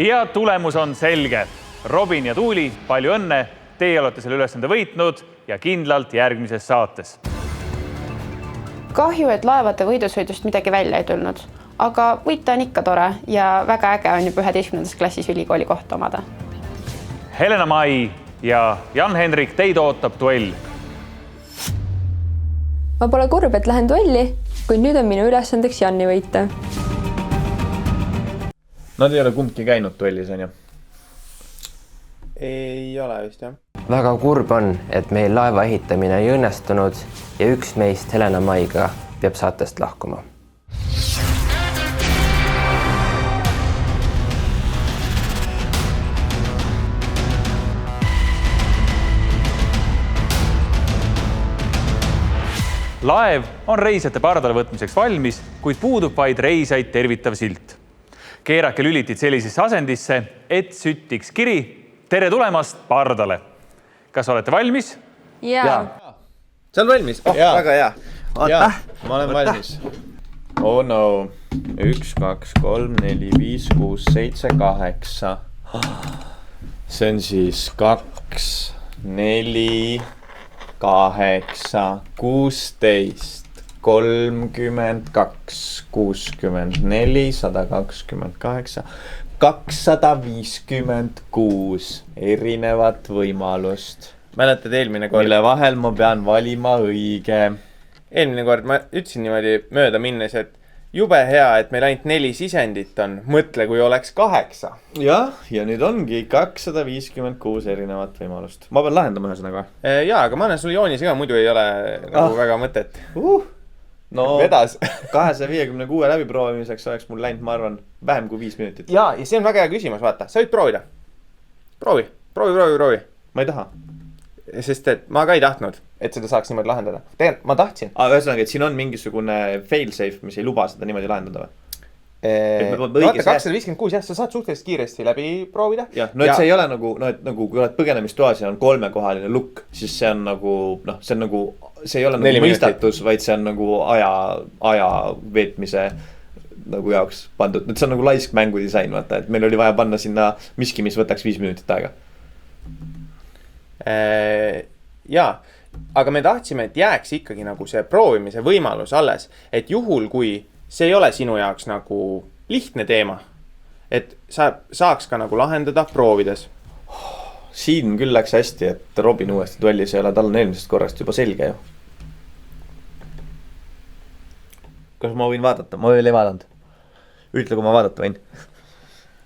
Ja tulemus on selge. Robin ja Tuuli, palju õnne. Teie olete selle ülesande võitnud ja kindlalt järgmises saates. Kahju, et laevade võidusõidust midagi välja ei tulnud, aga võita on ikka tore ja väga äge on juba 11. klassis ülikooli kohta omada. Helena-Mai ja Jan-Hendrik, teid ootab duell. Ma pole kurb, et lähen duelli, kuid nüüd on minu ülesandeks Janni võita. Nad ei ole kumbki käinud duellis, on ju? Ei ole vist, jah. väga kurb on, et meil laeva ehitamine ei õnnestunud ja üks meist, Helena Maiga, peab saatest lahkuma. Laev on reisijate pardale võtmiseks valmis, kuid puudub vaid reisaid tervitav silt. Keerake lülitid sellisesse asendisse, et süttiks kiri tere tulemast pardale. Kas olete valmis? Jaa. Sa oled valmis? Väga hea. Jaa, ma olen valmis. Oh no. 1, 2, 3, 4, 5, 6, 7, 8. See on siis 2, 4, 8, 16, 32, 64, 128, 256 erinevat võimalust. Mäletad eelmine kord? Mille vahel ma pean valima õige. Eelmine kord ma ütlesin niimoodi mööda minnes, et jube hea, et meil ainult 4 sisendit on. Mõtle, kui oleks 8. Ja nüüd ongi 256 erinevat võimalust. Ma pean lahendama ühesõnaga. Jaa, aga ma annan sulle joonise ka, muidu ei ole nagu väga mõtet. No vedas. 256 läbiproovimiseks oleks mul läinud, ma arvan, vähem kui 5 minutit. Jaa, ja see on väga hea küsimus, vaata. Sa võid proovida. Proovi. Ma ei taha. Sest et ma ka ei tahtnud, et seda saaks niimoodi lahendada. Tegelikult ma tahtsin. Ühesõnaga, et siin on mingisugune fail-safe, mis ei luba seda niimoodi lahendada või? Vaata 256, jah, sa saad suhteliselt kiiresti läbi proovida. Jah, no et see ei ole nagu, no et nagu kui oled põgenemistoas ja on 3-kohaline lukk, siis see on nagu, noh, see on nagu, see ei ole nagu mõistatus, vaid see on nagu aja veetmise nagu jaoks pandud. See on nagu laisk mängudisain, vaata, et meil oli vaja panna sinna miski, mis võtaks 5 minutit aega. Jaa, aga me tahtsime, et jääks ikkagi nagu see proovimise võimalus alles, et juhul, kui see ei ole sinu jaoks nagu lihtne teema, et sa saaks ka nagu lahendada proovides. Siin küll läks hästi, et Robin uuesti duellis ei ole, tal on eelmisest korrast juba selge ju. Kas ma võin vaadata? Ma veel ei vaadanud. Ütle, kui ma vaadata võin.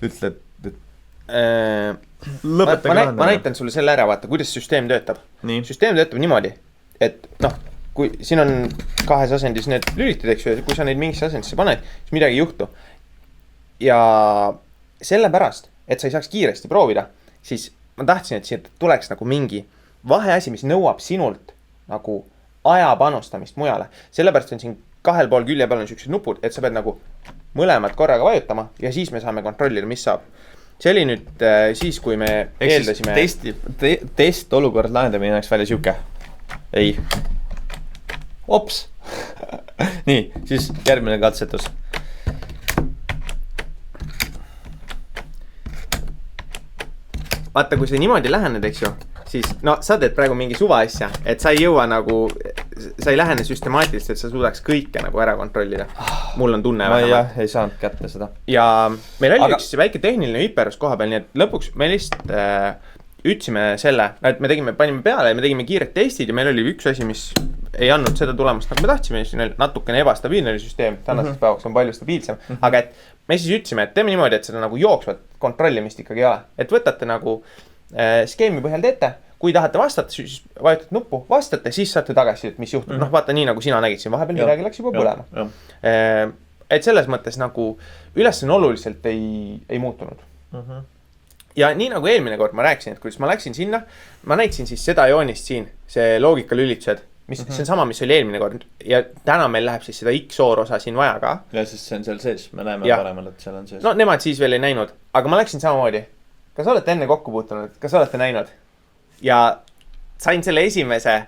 Ütle, et ma näitan sulle selle ära, vaata, kuidas süsteem töötab. Süsteem töötab niimoodi, et noh, kui siin on 2 asendis need lülitid, eks ju, kui sa neid mingisse asendisse paned, siis midagi ei juhtu. Ja sellepärast, et sa ei saaks kiiresti proovida, siis ma tahtsin, et siia tuleks nagu mingi vaheasi, mis nõuab sinult nagu aja panustamist mujale. Sellepärast on siin 2 pool külje peal on sellised nupud, et sa pead nagu mõlemad korraga vajutama ja siis me saame kontrollida, mis saab. See oli nüüd siis, kui me eeldasime... Test olukord lahendamine näeks välja siuke. Ei. Ops. Nii, siis järgmine katsetus. Vaata, kui sa niimoodi lähened, eks ju, siis no sa teed praegu mingi suva asja, et sa ei jõua nagu, sa ei lähene süstemaatiliselt, et sa suudaks kõike nagu ära kontrollida. Mul on tunne vähemalt. Ma ei saanud kätte seda. Ja meil oli üks väike tehniline hüperus koha peal, nii et lõpuks me lihtsalt ütsime selle, et me panime peale ja me tegime kiired testid ja meil oli üks asi, mis ei andnud seda tulemust, nagu me tahtsime, siin oli natukene ebastabiilne süsteem, tänaseks päevaks on palju stabiilsem, aga et me siis ütsime, et teeme niimoodi, et seda nagu jooksvat kontrollimist ikkagi ei ole, et võtate nagu skeemi põhjal teete, kui tahate vastata, siis vajutate nuppu, vastate, siis saate tagasi, et mis juhtub, noh vaata nii nagu sina nägid siin, vahepeal midagi läks juba põlema. Et selles mõttes nagu ülesanne oluliselt ei muutunud. Ja nii nagu eelmine kord ma rääkisin, et kuidas ma läksin sinna, ma näitasin siis seda joonist siin, see loogikalülitused, mis see on sama, mis oli eelmine kord ja täna meil läheb siis seda XOR osa siin vaja ka. Ja siis see on seal sees, me näeme paremal, et seal on sees. No nemad siis veel ei näinud, aga ma läksin samamoodi. Kas olete enne kokku puutunud, kas olete näinud? Ja sain selle esimese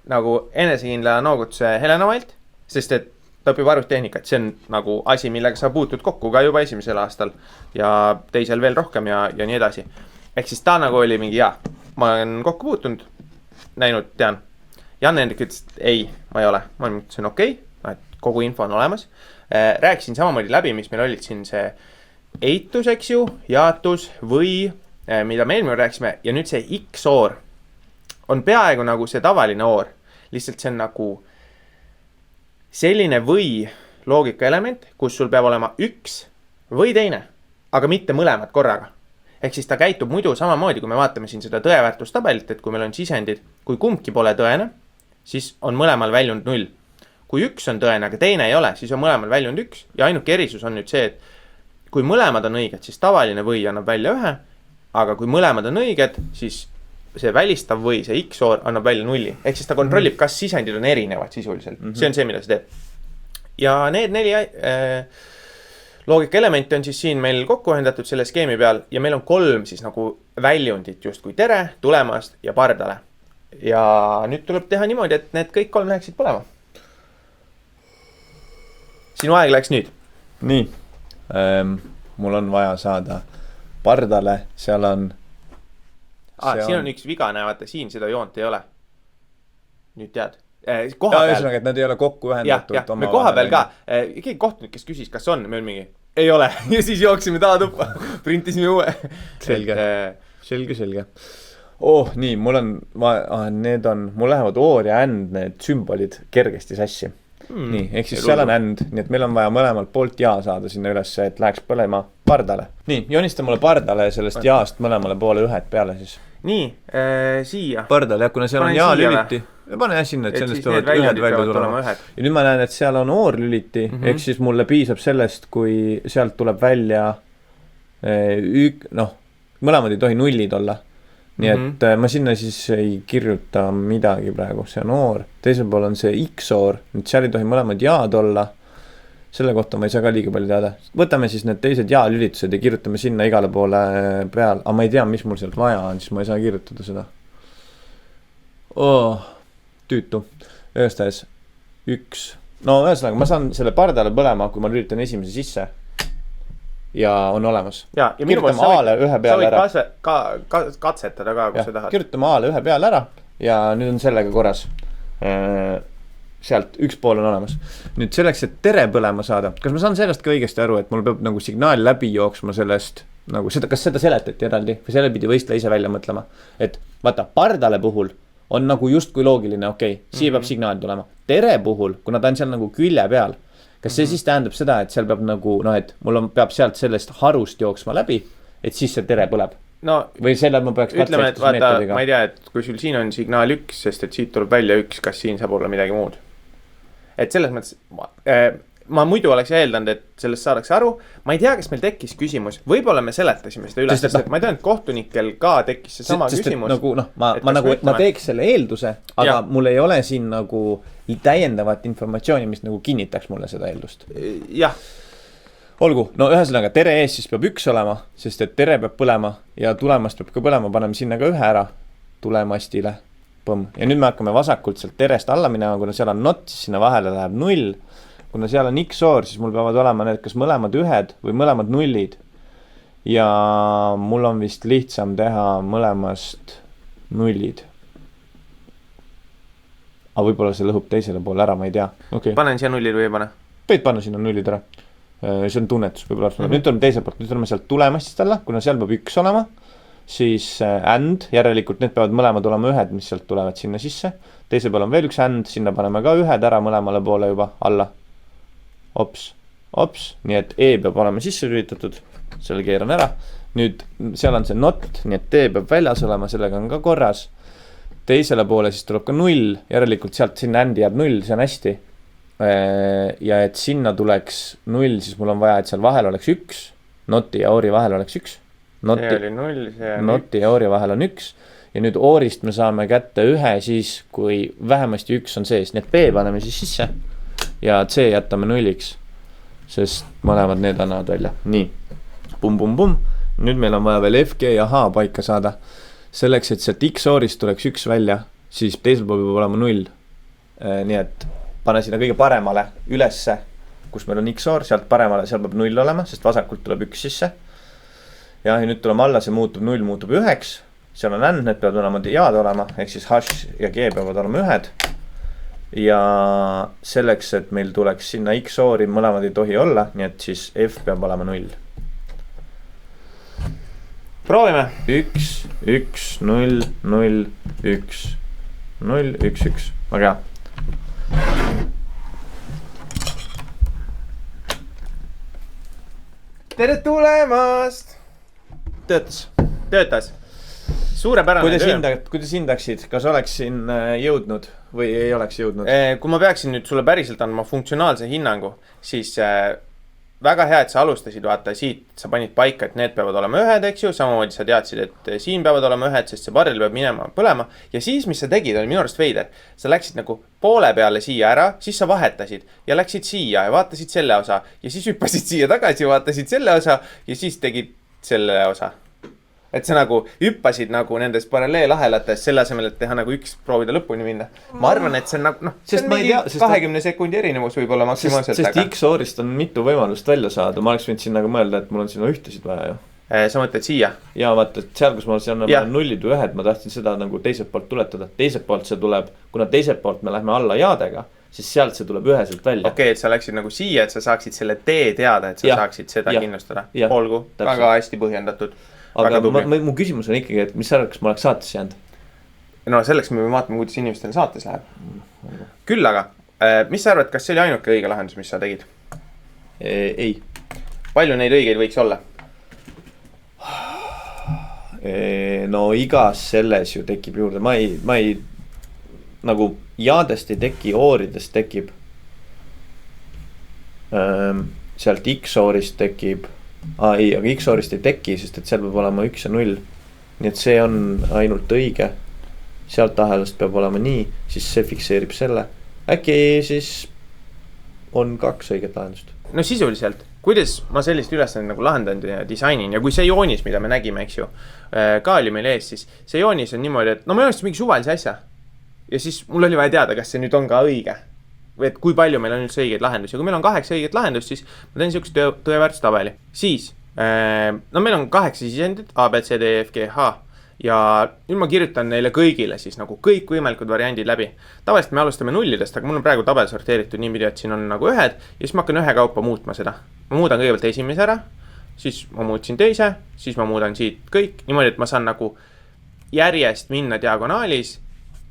nagu enesekindla noogutuse Helena Mailt, sest et ta õpib arvutitehnikat, see on nagu asi, millega sa puutud kokku ka juba esimesel aastal ja teisel veel rohkem ja nii edasi. Ehk siis ta nagu oli mingi ma olen kokku puutunud, näinud, tean. Janne Hendrik ütles, et ei, ma ei ole. Ma mõtlesin, okei, et kogu info on olemas. Rääkisin samamoodi läbi, mis meil olid siin see eitus, eks ju, jaatus või mida me eelmine rääkisime ja nüüd see XOR on peaaegu nagu see tavaline OR. Lihtsalt see on nagu selline või loogika element, kus sul peab olema üks või teine, aga mitte mõlemad korraga. ehk siis ta käitub muidu samamoodi, kui me vaatame siin seda tõeväärtustabelit, et kui meil on sisendid, kui kumbki pole tõene, siis on mõlemal väljund 0. Kui üks on tõene, aga teine ei ole, siis on mõlemal väljund 1 ja ainuke erisus on nüüd see, et kui mõlemad on õiged, siis tavaline või annab välja 1, aga kui mõlemad on õiged, siis see välistav või see XOR annab välja 0. Ehk siis ta kontrollib, kas sisendid on erinevad sisuliselt. See on see, mida see teeb. Ja need 4 loogikaelemente on siis siin meil kokku ühendatud selle skeemi peal ja meil on 3 siis nagu väljundit just kui tere, tulemast ja pardale. Ja nüüd tuleb teha niimoodi, et need kõik 3 läheksid põlema. Sinu aeg läks nüüd. Nii, mul on vaja saada pardale, seal on... siin on üks viga, näevate, siin seda joont ei ole. Nüüd tead. Koha peal. Ühesõnaga, et nad ei ole kokku ühendatud. Me koha peal ka. Keegi kohtunik, kes küsis, kas on, meil mingi, ei ole. Ja siis jooksime taha tuppa. Printisime uue. Selge. Nii, mul lähevad oor ja änd, need sümbolid kergesti sassi. Nii, ehk siis seal on änd, nii et meil on vaja mõlemalt poolt jaa saada sinna üles, et läheks põlema pardale. Nii, joonista mulle pardale sellest jaast mõlemale poole ühed peale siis. Nii, siia. Pardale, kuna seal on jaa lüliti. Pane sinna, et sellest tuleb ühed välja tulema. Ja nüüd ma näen, et seal on oor lüliti, ehk siis mulle piisab sellest, kui sealt tuleb välja mõlemad ei tohi nullid olla. Nii et ma sinna siis ei kirjuta midagi praegu, see on oor. Teisel pool on see XOR, nüüd seal ei tohi mõlemad jaad olla. Selle kohta ma ei saa ka liiga palju teada. Võtame siis need teised jaa-lülitused ja kirjutame sinna igale poole peal. Aga ma ei tea, mis mul sealt vaja on, siis ma ei saa kirjutada seda. Tüütu. Ühestas, 1. No ühesõnaga, ma saan selle pardale põlema, kui ma lülitan esimese sisse. Ja on olemas. Kirjutame A-le ühe peale ära. Sa võid katsetada ka, kui sa tahad. Kirjutame A-le ühe peale ära ja nüüd on sellega korras. Sealt üks pool on olemas. Nüüd selleks, et tere põlema saada. Kas ma saan sellest ka õigesti aru, et mul peab nagu signaal läbi jooksma sellest, nagu seda, kas seda seletati eraldi või selle pidi võistla ise välja mõtlema. Et vaata, pardale puhul on nagu just kui loogiline, siia peab signaal tulema. Tere puhul, kuna ta on seal nagu külje peal, kas see siis tähendab seda, et seal peab nagu, et mul peab sealt sellest harust jooksma läbi, et siis see tere põleb? No, või selle ma peaks ütleme, et vaata, ma ei tea, et kui sul siin on signaal 1, sest et siit tuleb välja 1, kas siin saab olla midagi muud? Et selles mõttes, ma muidu oleks eeldanud, et sellest saadakse aru. Ma ei tea, kas meil tekkis küsimus. Võib-olla me seletasime seda üles, sest ma ei tea, et kohtunikel ka tekkis see sama küsimus. Nagu, ma teeks selle eelduse, aga mul ei ole siin nagu täiendavat informatsiooni, mis nagu kinnitaks mulle seda eeldust. Jah. Olgu, no ühesõnaga tere ees siis peab 1 olema, sest et tere peab põlema ja tulemast peab ka põlema, paneme sinna ka 1 ära tulemastile. Põmm. Ja nüüd me hakkame vasakult sealt terest alla minema, kuna seal on not, siis sinna vahele läheb 0. Kuna seal on XOR, siis mul peavad olema need kas mõlemad 1 või mõlemad 0. Ja mul on vist lihtsam teha mõlemast 0. Aga võib-olla see lõhub teisele poole ära, ma ei tea. Panen siia 0 või ei pane? Võid panna sinna 0 ära. See on tunnetus, võib-olla. Nüüd tuleme teise poolt, nüüd tuleme sealt tulemastist alla, kuna seal peab 1 olema. Siis and, järelikult need peavad mõlemad olema 1, mis sealt tulevad sinna sisse. Teise peal on veel 1 and, sinna paneme ka 1 ära mõlemale poole juba alla. Ops, nii et E peab olema sisse lülitatud, selle keeran ära. Nüüd seal on see not, nii et T peab väljas olema, sellega on ka korras. Teisele poole siis tuleb ka 0, järelikult sealt sinna and jääb 0, see on hästi. Ja et sinna tuleks 0, siis mul on vaja, et seal vahel oleks 1, noti ja oori vahel oleks 1. See oli 0, see on 1. Noti ja oori vahel on 1. Ja nüüd oorist me saame kätte 1 siis, kui vähemasti 1 on sees. Nii et B paneme siis sisse ja C jätame 0-iks, sest mõlemad need annavad välja. Nii, pum. Nüüd meil on vaja veel F, G ja H paika saada. Selleks, et sealt X-oorist tuleks 1 välja, siis teisel pool peab olema 0. Nii et pane sinna kõige paremale ülesse, kus meil on X-oor, sealt paremale, seal peab 0 olema, sest vasakult tuleb 1 sisse. Ja nüüd tuleme alla, see muutub 0, muutub 1. Seal on and, need peavad olema jaad olema, ehk siis H ja G peavad olema 1. Ja selleks, et meil tuleks sinna X-oori, mõlemad ei tohi olla, nii et siis F peab olema 0. Proovime. 1, 1, 0, 0, 1, 0, 1, 1. Väga hea. Tere tulemast! Töötas. Suurepärane töö. Kuidas hindaksid, kas oleksin jõudnud või ei oleks jõudnud? Kui ma peaksin nüüd sulle päriselt andma funktsionaalse hinnangu, siis väga hea, et sa alustasid, vaata siit, sa panid paika, et need peavad olema ühed, eks ju, samamoodi sa teadsid, et siin peavad olema ühed, sest see pardel peab minema põlema. Ja siis, mis sa tegid, oli minu arust veider. Sa läksid nagu poole peale siia ära, siis sa vahetasid ja läksid siia ja vaatasid selle osa ja siis hüppasid siia tagasi ja vaatasid selle osa ja siis tegid selle osa. Et sa nagu hüppasid nagu nendes paralleelahelates selle asemel, et teha nagu üks proovida lõpuni minna. Ma arvan, et see on nagu, see on mingi 20 sekundi erinevus võib-olla maksimaalselt. Sest X-Orist on mitu võimalust välja saada. Ma oleks võinud siin nagu mõelda, et mul on sinna ühtesid vaja ju. Sa mõtled siia? Ja vaata, et seal, kus ma olen nullid või ühed, ma tahtsin seda nagu teiselt poolt tuletada. Teiselt poolt see tuleb, kuna teiselt poolt me lähme alla jaadega, siis sealt see tuleb üheselt välja. Okei, et sa läksid nagu siia, et sa saaksid selle tee teada, et sa saaksid seda kindlustada. Olgu, väga hästi põhjendatud. Aga mu küsimus on ikkagi, et mis sa arvad, kas ma oleks saates jäänud? No selleks me vaatame, kuidas inimestel saates läheb. Küll aga, mis sa arvad, kas see oli ainuke õige lahendus, mis sa tegid? Ei. Palju neid õigeid võiks olla? No igas selles ju tekib juurde. Ma ei nagu jaadest ei teki, ooridest tekib. Sealt X-oorist tekib. Ei, aga X-oorist ei teki, sest et seal peab olema 1 ja 0. Nii et see on ainult õige. Sealt ahelast peab olema nii, siis see fikseerib selle. Äkki siis on 2 õiget lahendust. No sisuliselt, kuidas ma sellist ülesannet nagu lahendan ja disainin ja kui see joonis, mida me nägime, eks ju, ka oli meil ees, siis see joonis on niimoodi, et no ma joonistan mingi suvalise asja. Ja siis mul oli vaja teada, kas see nüüd on ka õige. Või et kui palju meil on üldse õigeid lahendusi. Ja kui meil on 8 õiget lahendust, siis ma teen siukse tõeväärtustabeli. Siis, no meil on 8 sisendid, A, B, C, D, F, G, H. Ja nüüd ma kirjutan neile kõigile siis nagu kõik võimalikud variandid läbi. Tavaliselt me alustame nullidest, aga mul on praegu tabel sorteeritud niipidi, et siin on nagu ühed. Ja siis ma hakkan ühe kaupa muutma seda. Ma muudan kõigepealt esimese ära, siis ma muutsin teise, siis ma muudan siit kõik. Niimoodi, et ma saan nagu järjest minna diagonaalis,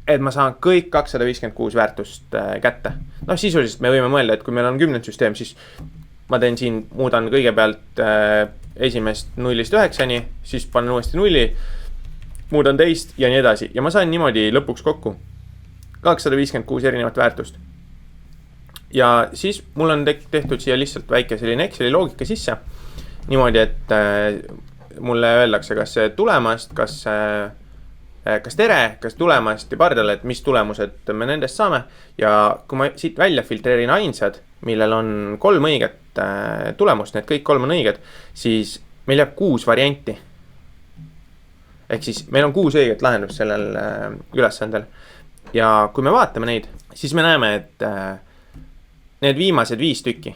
et ma saan kõik 256 väärtust kätte. No sisuliselt me võime mõelda, et kui meil on 10 süsteem, siis ma teen siin, muudan kõigepealt esimest 0-9, siis panen uuesti 0, muudan teist ja nii edasi. Ja ma sain niimoodi lõpuks kokku 256 erinevat väärtust. Ja siis mul on tehtud siia lihtsalt väike selline Exceli loogika sisse. Niimoodi, et mulle öeldakse, kas see tulemast, kas tere, kas tulemast ja pardale, et mis tulemused me nendest saame. Ja kui ma siit välja filtreerin ainsad, millel on 3 õiget tulemust, need kõik 3 on õiged, siis meil jääb 6 varianti. Ehk siis meil on 6 õiget lahendust sellel ülesandel. Ja kui me vaatame neid, siis me näeme, et need viimased 5 tükki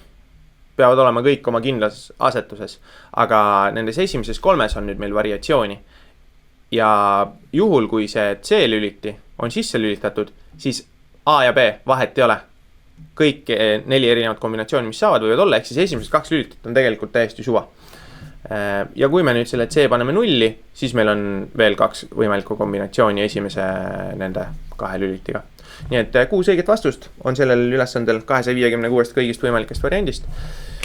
peavad olema kõik oma kindlas asetuses. Aga nendes esimeses 3 on nüüd meil variatsiooni. Ja juhul, kui see C-lüliti on sisse lülitatud, siis A ja B vahet ei ole. Kõik 4 erinevat kombinatsiooni, mis saavad võivad olla, ehk siis esimesed 2 lülitit on tegelikult täiesti suva. Ja kui me nüüd selle C paneme 0, siis meil on veel 2 võimalikku kombinatsiooni esimese nende 2 lülitiga. Nii et 6 õiget vastust on sellel ülesandel 256 kõigist võimalikest variandist.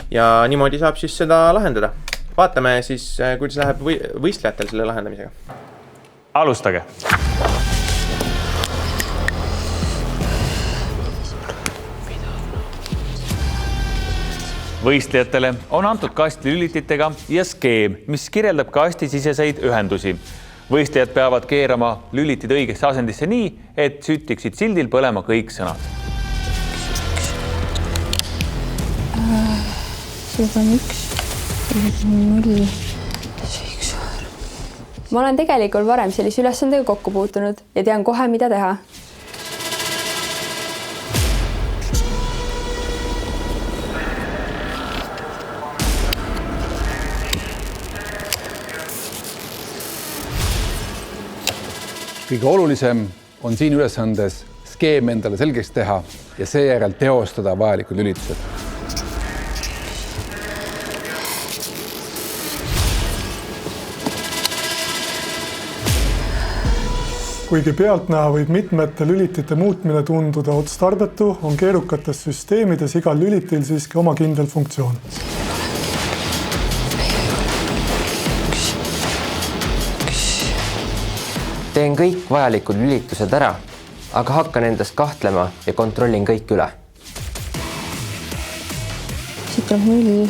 Ja niimoodi saab siis seda lahendada. Vaatame siis, kuidas läheb võistlejatel selle lahendamisega. Alustage. Võistlejatele on antud kasti lülititega ja skeem, mis kirjeldab kasti siseseid ühendusi. Võistlejad peavad keerama lülitid õigesse asendisse nii, et süttiksid sildil põlema kõik sõnad. See on 1, 0. Ma olen tegelikult varem sellise ülesandega kokku puutunud ja tean kohe, mida teha. Kõige olulisem on siin ülesandes skeem endale selgeks teha ja seejärel teostada vajalikud lülitused. Kuigi pealtnäha võib mitmete lülitite muutmine tunduda otstarbetu, on keerukates süsteemides igal lülitil siiski oma kindel funktsioon. Teen kõik vajalikud lülitused ära, aga hakkan endast kahtlema ja kontrollin kõik üle. Siit tuleb 0,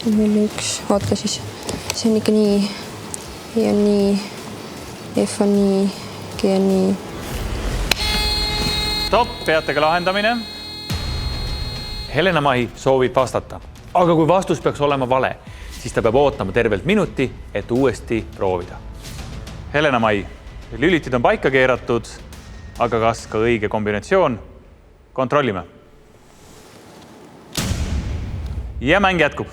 1, oota siis. See on ikka nii, E on nii, F on nii, G on nii. Stopp, peatega lahendamine. Helena Mahi soovib vastata, aga kui vastus peaks olema vale, siis ta peab ootama tervelt minuti, et uuesti proovida. Helena Mahi, lülitid on paika keeratud, aga kas ka õige kombinatsioon? Kontrollime. Ja mäng jätkub.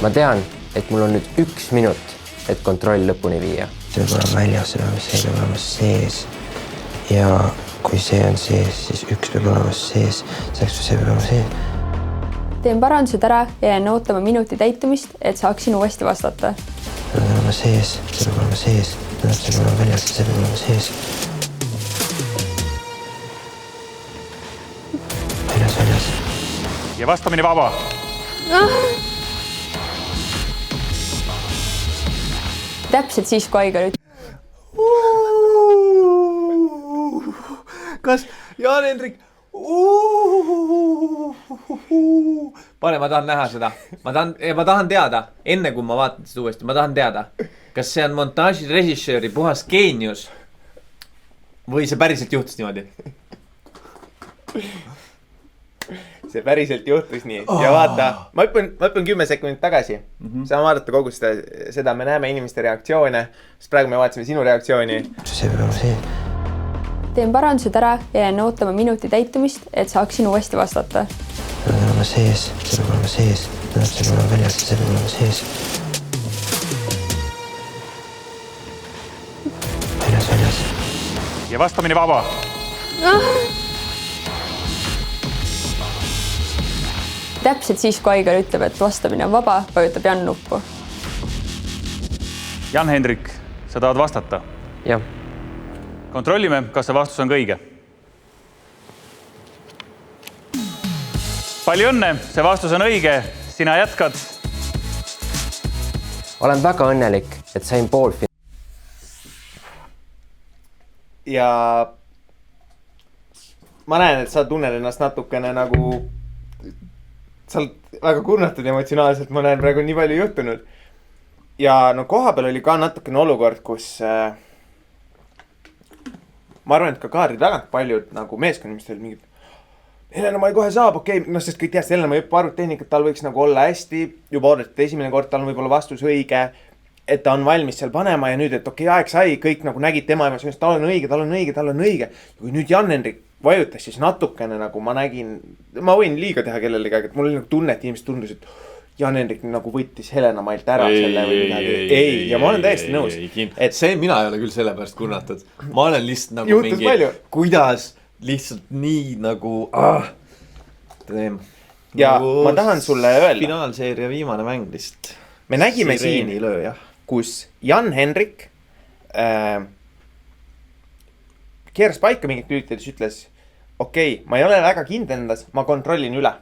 Ma tean, et mul on nüüd 1 minut, et kontroll lõpuni viia. See peab olema väljas, see peab olema sees. Ja kui see on sees, siis 1 peab olema sees, see peab olema sees. Teen parandused ära ja jään ootama minuti täitumist, et saaksin uuesti vastata. See peab olema sees, see peab olema sees, see peab olema väljas, see peab olema sees. Väljas. Ja vastamine vaba. Täpselt siis, kui Aigar ütleb. Kas Jaan-Hendrik? Pane, ma tahan näha seda. Ma tahan teada, enne kui ma vaatan seda uuesti, ma tahan teada, kas see on montaaži režissööri puhas geenius või see päriselt juhtus niimoodi? See päriselt juhtus nii. Ja vaata, ma hüppan 10 sekundit tagasi. Saame vaadata kogu seda, me näeme inimeste reaktsioone, sest praegu me vaatasime sinu reaktsiooni. See peab olema sees. Teen parandused ära ja jään ootama minuti täitumist, et saaksin uuesti vastata. See peab olema sees, see peab olema sees, see peab olema väljas, see peab olema sees. Väljas. Ja vastamine vaba. Täpselt siis, kui Aigar ütleb, et vastamine on vaba, vajutab Jan nuppu. Jan-Hendrik, sa tahad vastata? Jah. Kontrollime, kas see vastus on õige. Palju õnne, see vastus on õige. Sina jätkad. Olen väga õnnelik, et sain poolfinaali. Ja ma näen, et sa tunned ennast natukene nagu... Sa oled väga kurnatud emotsionaalselt, ma näen praegu nii palju juhtunud. Ja no koha peal oli ka natukene olukord, kus ma arvan, et ka kaadri tagant paljud nagu meeskonnimist oli mingid Helena Mahi kohe saab, okei, no sest kõik teast, Helena Mahi õppib arvutehnikat, tal võiks nagu olla hästi, juba oodati esimene kord, tal on võib-olla vastus õige, et ta on valmis seal panema ja nüüd, et okei, aeg sai, kõik nagu nägid tema emotsioonist, tal on õige, tal on õige, tal on õige. Ja kui nüüd Jan-Hendrik vajutas, siis natukene nagu ma nägin, ma võin liiga teha kellelegi, et mul oli nagu tunne, et inimesed tundus, et Jan-Hendrik nagu võttis Helena Mailt ära selle või midagi. Ei, ja ma olen täiesti nõus. Et see mina ei ole küll selle pärast kurnatud. Ma olen lihtsalt nagu juhtus mingi, palju. Kuidas lihtsalt nii nagu teem. Ja nagu ma tahan sulle öelda. Finaalseeria viimane mäng lihtsalt. Me nägime siin, kus Jan-Hendrik keeras paika mingit lülitades, ütles okei, ma ei ole väga kindel endas, ma kontrollin üle.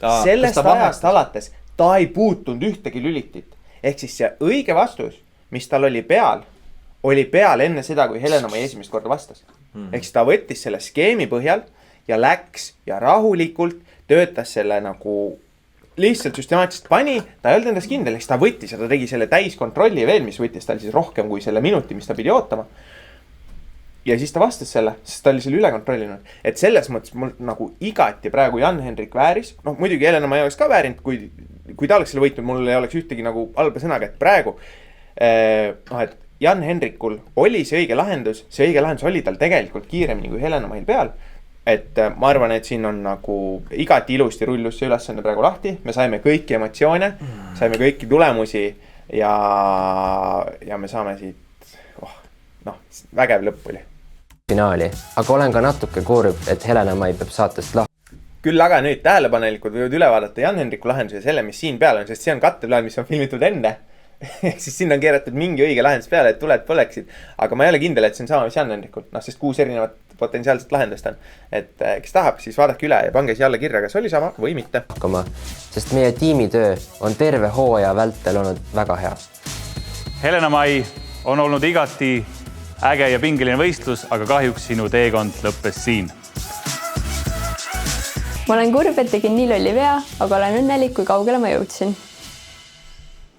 Sellest ajast alates ta ei puutunud ühtegi lülitit. Ehk siis see õige vastus, mis tal oli peal enne seda, kui Helena Mahi esimest korda vastas. Ehk siis ta võttis selle skeemi põhjal ja läks ja rahulikult töötas selle nagu lihtsalt süstemaatiliselt pani, ta ei olnud endas kindel, ehk siis ta võttis ja ta tegi selle täiskontrolli veel, mis võttis tal siis rohkem kui selle minuti, mis ta pidi ootama. Ja siis ta vastas selle, sest ta oli selle üle kontrollinud. Et selles mõttes mul nagu igati praegu Jan-Hendrik vääris. No muidugi Helena Mahi oleks ka väärinud, kui ta oleks selle võitnud, mul ei oleks ühtegi nagu halba sõnaga, et praegu et Jan-Hendrikul oli see õige lahendus oli tal tegelikult kiiremini kui Helena Mahil peal. Et ma arvan, et siin on nagu igati ilusti rullus see ülesanne praegu lahti. Me saime kõiki emotsioone, saime kõiki tulemusi ja me saame siit, vägev lõpp oli. Finaali, aga olen ka natuke kurb, et Helena Mahi peab saatest lahti. Küll aga nüüd tähelepanelikud võivad üle vaadata Jan-Hendriku lahenduse ja selle, mis siin peal on, sest see on katteplaan, mis on filmitud enne. Siis sinna on keeratud mingi õige lahendus peale, et tuled põleksid. Aga ma ei ole kindel, et see on sama, mis Jan-Hendrikul. Sest 6 erinevat potentsiaalset lahendust on. Et kes tahab, siis vaadake üle ja pange siia alla kirja, kas oli sama või mitte. Sest meie tiimitöö on terve hooaja vältel olnud väga hea. Helena-Mai, on olnud igati äge ja pingeline võistlus, aga kahjuks sinu teekond lõppes siin. Ma olen kurb, et tegin nii lolli vea, aga olen õnnelik, kui kaugele ma jõudsin.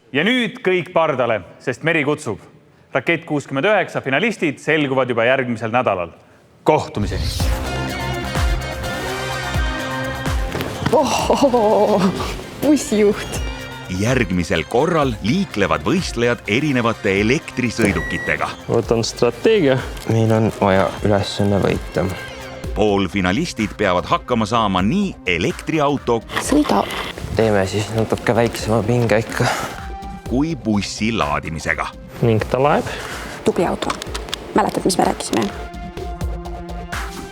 Ja nüüd kõik pardale, sest Meri kutsub. Rakett 69 finalistid selguvad juba järgmisel nädalal. Kohtumiseni! Bussijuht! Järgmisel korral liiklevad võistlejad erinevate elektrisõidukitega. Võtan strateegia. Meil on vaja ülesanne võita. Poolfinalistid peavad hakkama saama nii elektriauto Sõida. Teeme siis natuke väiksema pinge ikka. Kui bussi laadimisega. Ning ta laeb. Tubli auto. Mäletad, mis me rääkisime?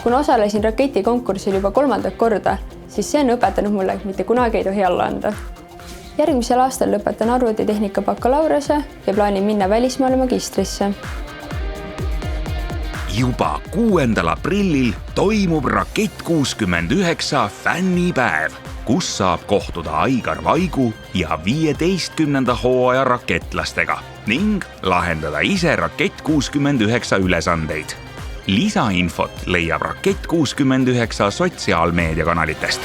Kuna osalesin raketikonkursil juba 3. korda, siis see on õpetanud mulle, et mitte kunagi ei tohi alla anda. Järgmisel aastal lõpetan arvutitehnika bakalaureuse ja plaanin minna välismaale magistrisse. Juba 6. aprillil toimub Rakett 69 fännipäev, kus saab kohtuda Aigar Vaigu ja 15. hooaja raketlastega ning lahendada ise Rakett 69 ülesandeid. Lisainfot leiab Rakett 69 sotsiaalmeediakanalitest.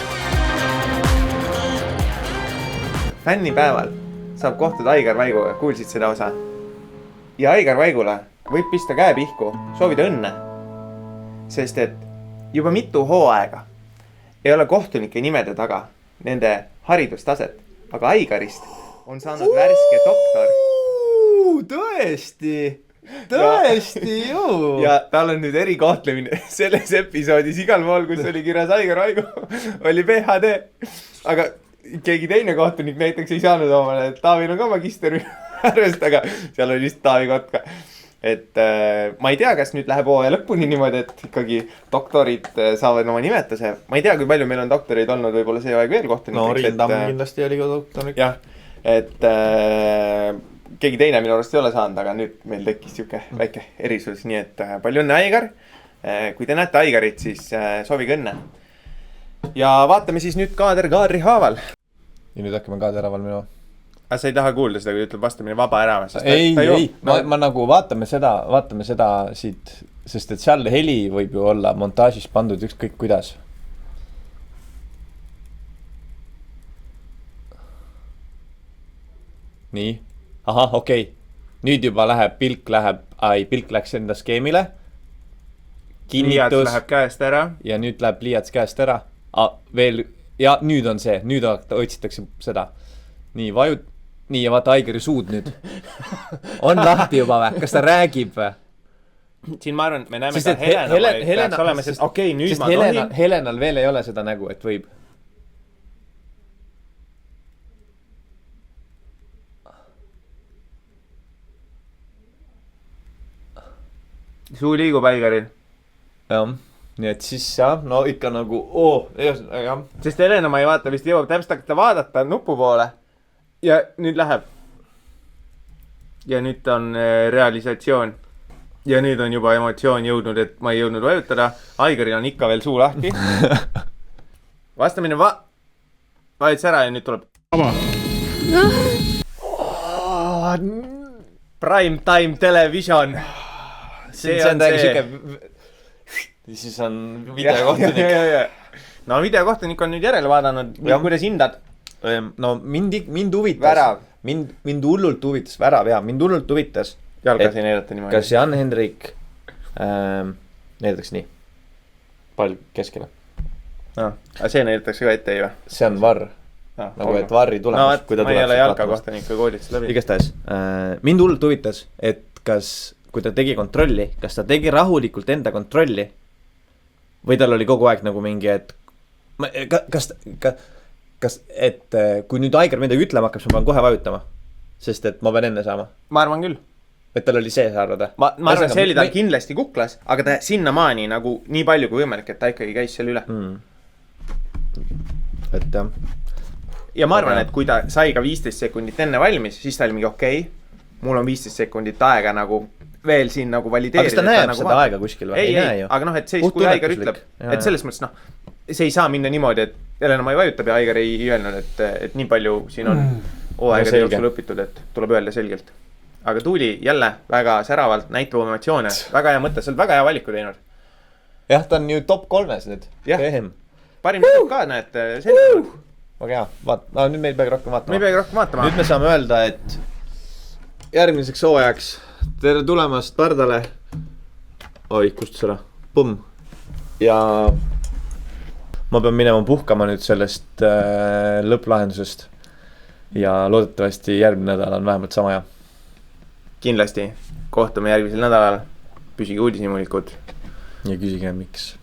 Fännipäeval saab kohtuda Aigar Vaiguga, kuulsid seda osa? Ja Aigar Vaigule võib pista käe pihku, soovida õnne. Sest et juba mitu hooaega ei ole kohtunike nimede taga nende haridustaset, aga Aigarist on saanud värske doktor. Tõesti ju! Ja tal on nüüd erikohtlemine selles episoodis igal pool, kus oli kirjas Aigar Vaigu, oli PhD. Aga keegi teine kohtunik näiteks ei saanud omale, et Taavil on ka magister arvest, aga seal oli vist Taavi Kotka. Et ma ei tea, kas nüüd läheb hooaja lõpuni niimoodi, et ikkagi doktorid saavad oma nimetuse. Ma ei tea, kui palju meil on doktoreid olnud, võib-olla see aeg veel kohtunik. No Riin Tamm kindlasti oli ka doktorik. Jah, et keegi teine minu arust ei ole saanud, aga nüüd meil tekkis siuke väike erisus, nii et palju õnne Aigar. Kui te näete Aigarit, siis soovige õnne. Ja vaatame siis nüüd kaadri haaval. Ja nüüd hakkame kaadri haaval minema. Aga sa ei taha kuulda seda, kui ütleb vastamine vaba ära? Ei, ma nagu vaatame seda siit, sest et seal heli võib ju olla montaažis pandud ükskõik kuidas. Nii, ahah, okei. Nüüd juba pilk läks enda skeemile. Liiats läheb käest ära. Ja nüüd läheb liiats käest ära. Veel, ja nüüd on see, nüüd otsitakse seda. Nii, nii ja vaata Aigari suud nüüd. On lahti juba või? Kas ta räägib või? Siin ma arvan, me näeme ka Helena peaks olema, sest okei, nüüd ma tohin. Helenal veel ei ole seda nägu, et võib. Suu liigub Aigaril. Jah, nii et siis jah, no ikka nagu, jah. Sest Helena ma ei vaata, vist jõuab täpselt hakata vaadata nupu poole. Ja nüüd läheb. Ja nüüd on realisatsioon. Ja nüüd on juba emotsioon jõudnud, et ma ei jõudnud vajutada. Aigaril on ikka veel suu lahti. Vastamine vajutas ära ja nüüd tuleb. Prime time television. See on see. Siis on videokohtunik. No videokohtunik on nüüd järele vaadanud. Kuidas hindad? No mind huvitas. Värav. Mind hullult huvitas värav, jah. Mind hullult huvitas. Jalgas ei näidata niimoodi. Kas Jan-Hendrik näidatakse nii? Pall keskele. Aga see näidatakse ka ette ei või? See on varr. Nagu et varri tulemus. No ma ei ole jalkakohtunikku koolitust läbi. Igastahes. Mind hullult huvitas, et kui ta tegi kontrolli, kas ta tegi rahulikult enda kontrolli või tal oli kogu aeg nagu mingi, et et kui nüüd Aigar midagi ütlema hakkab, siis ma pean kohe vajutama. Sest et ma pean enne saama. Ma arvan küll. Et tal oli see saarada. Ma arvan, see oli tal kindlasti kuklas, aga ta sinnamaani nagu nii palju kui võimalik, et ta ikkagi käis seal üle. Et jah. Ja ma arvan, et kui ta sai ka 15 sekundit enne valmis, siis ta oli mingi okei. Mul on 15 sekundit aega nagu veel siin nagu valideerida. Aga kas ta näeb seda aega kuskil või? Ei näe ju. Aga noh, et see, kui Aigar ütleb, et selles mõttes see ei saa minna niimoodi, et Helena ma ei vajutab ja Aigar ei öelnud, et nii palju siin on hooaegade jooksul õpitud, et tuleb öelda selgelt. aga Tuuli jälle väga säravalt näitab oma emotsioone. Väga hea mõte, sa oled väga hea valiku teinud. Jah, ta on ju top 3 nüüd. Jah, parim mõtleb ka, näed, selline. Väga hea, nüüd me ei peagi rohkem vaatama. Me ei peagi rohkem vaatama. Nüüd me saame öelda, et järgmiseks hooajaks tere tulemast Pardale. Oi, kust seda? Pumm. Ja ma pean minema puhkama nüüd sellest lõpplahendusest. Ja loodetavasti järgmine nädal on vähemalt sama hea. Kindlasti. Kohtume järgmisel nädalal. Püsige uudishimulikud. Ja küsige miks.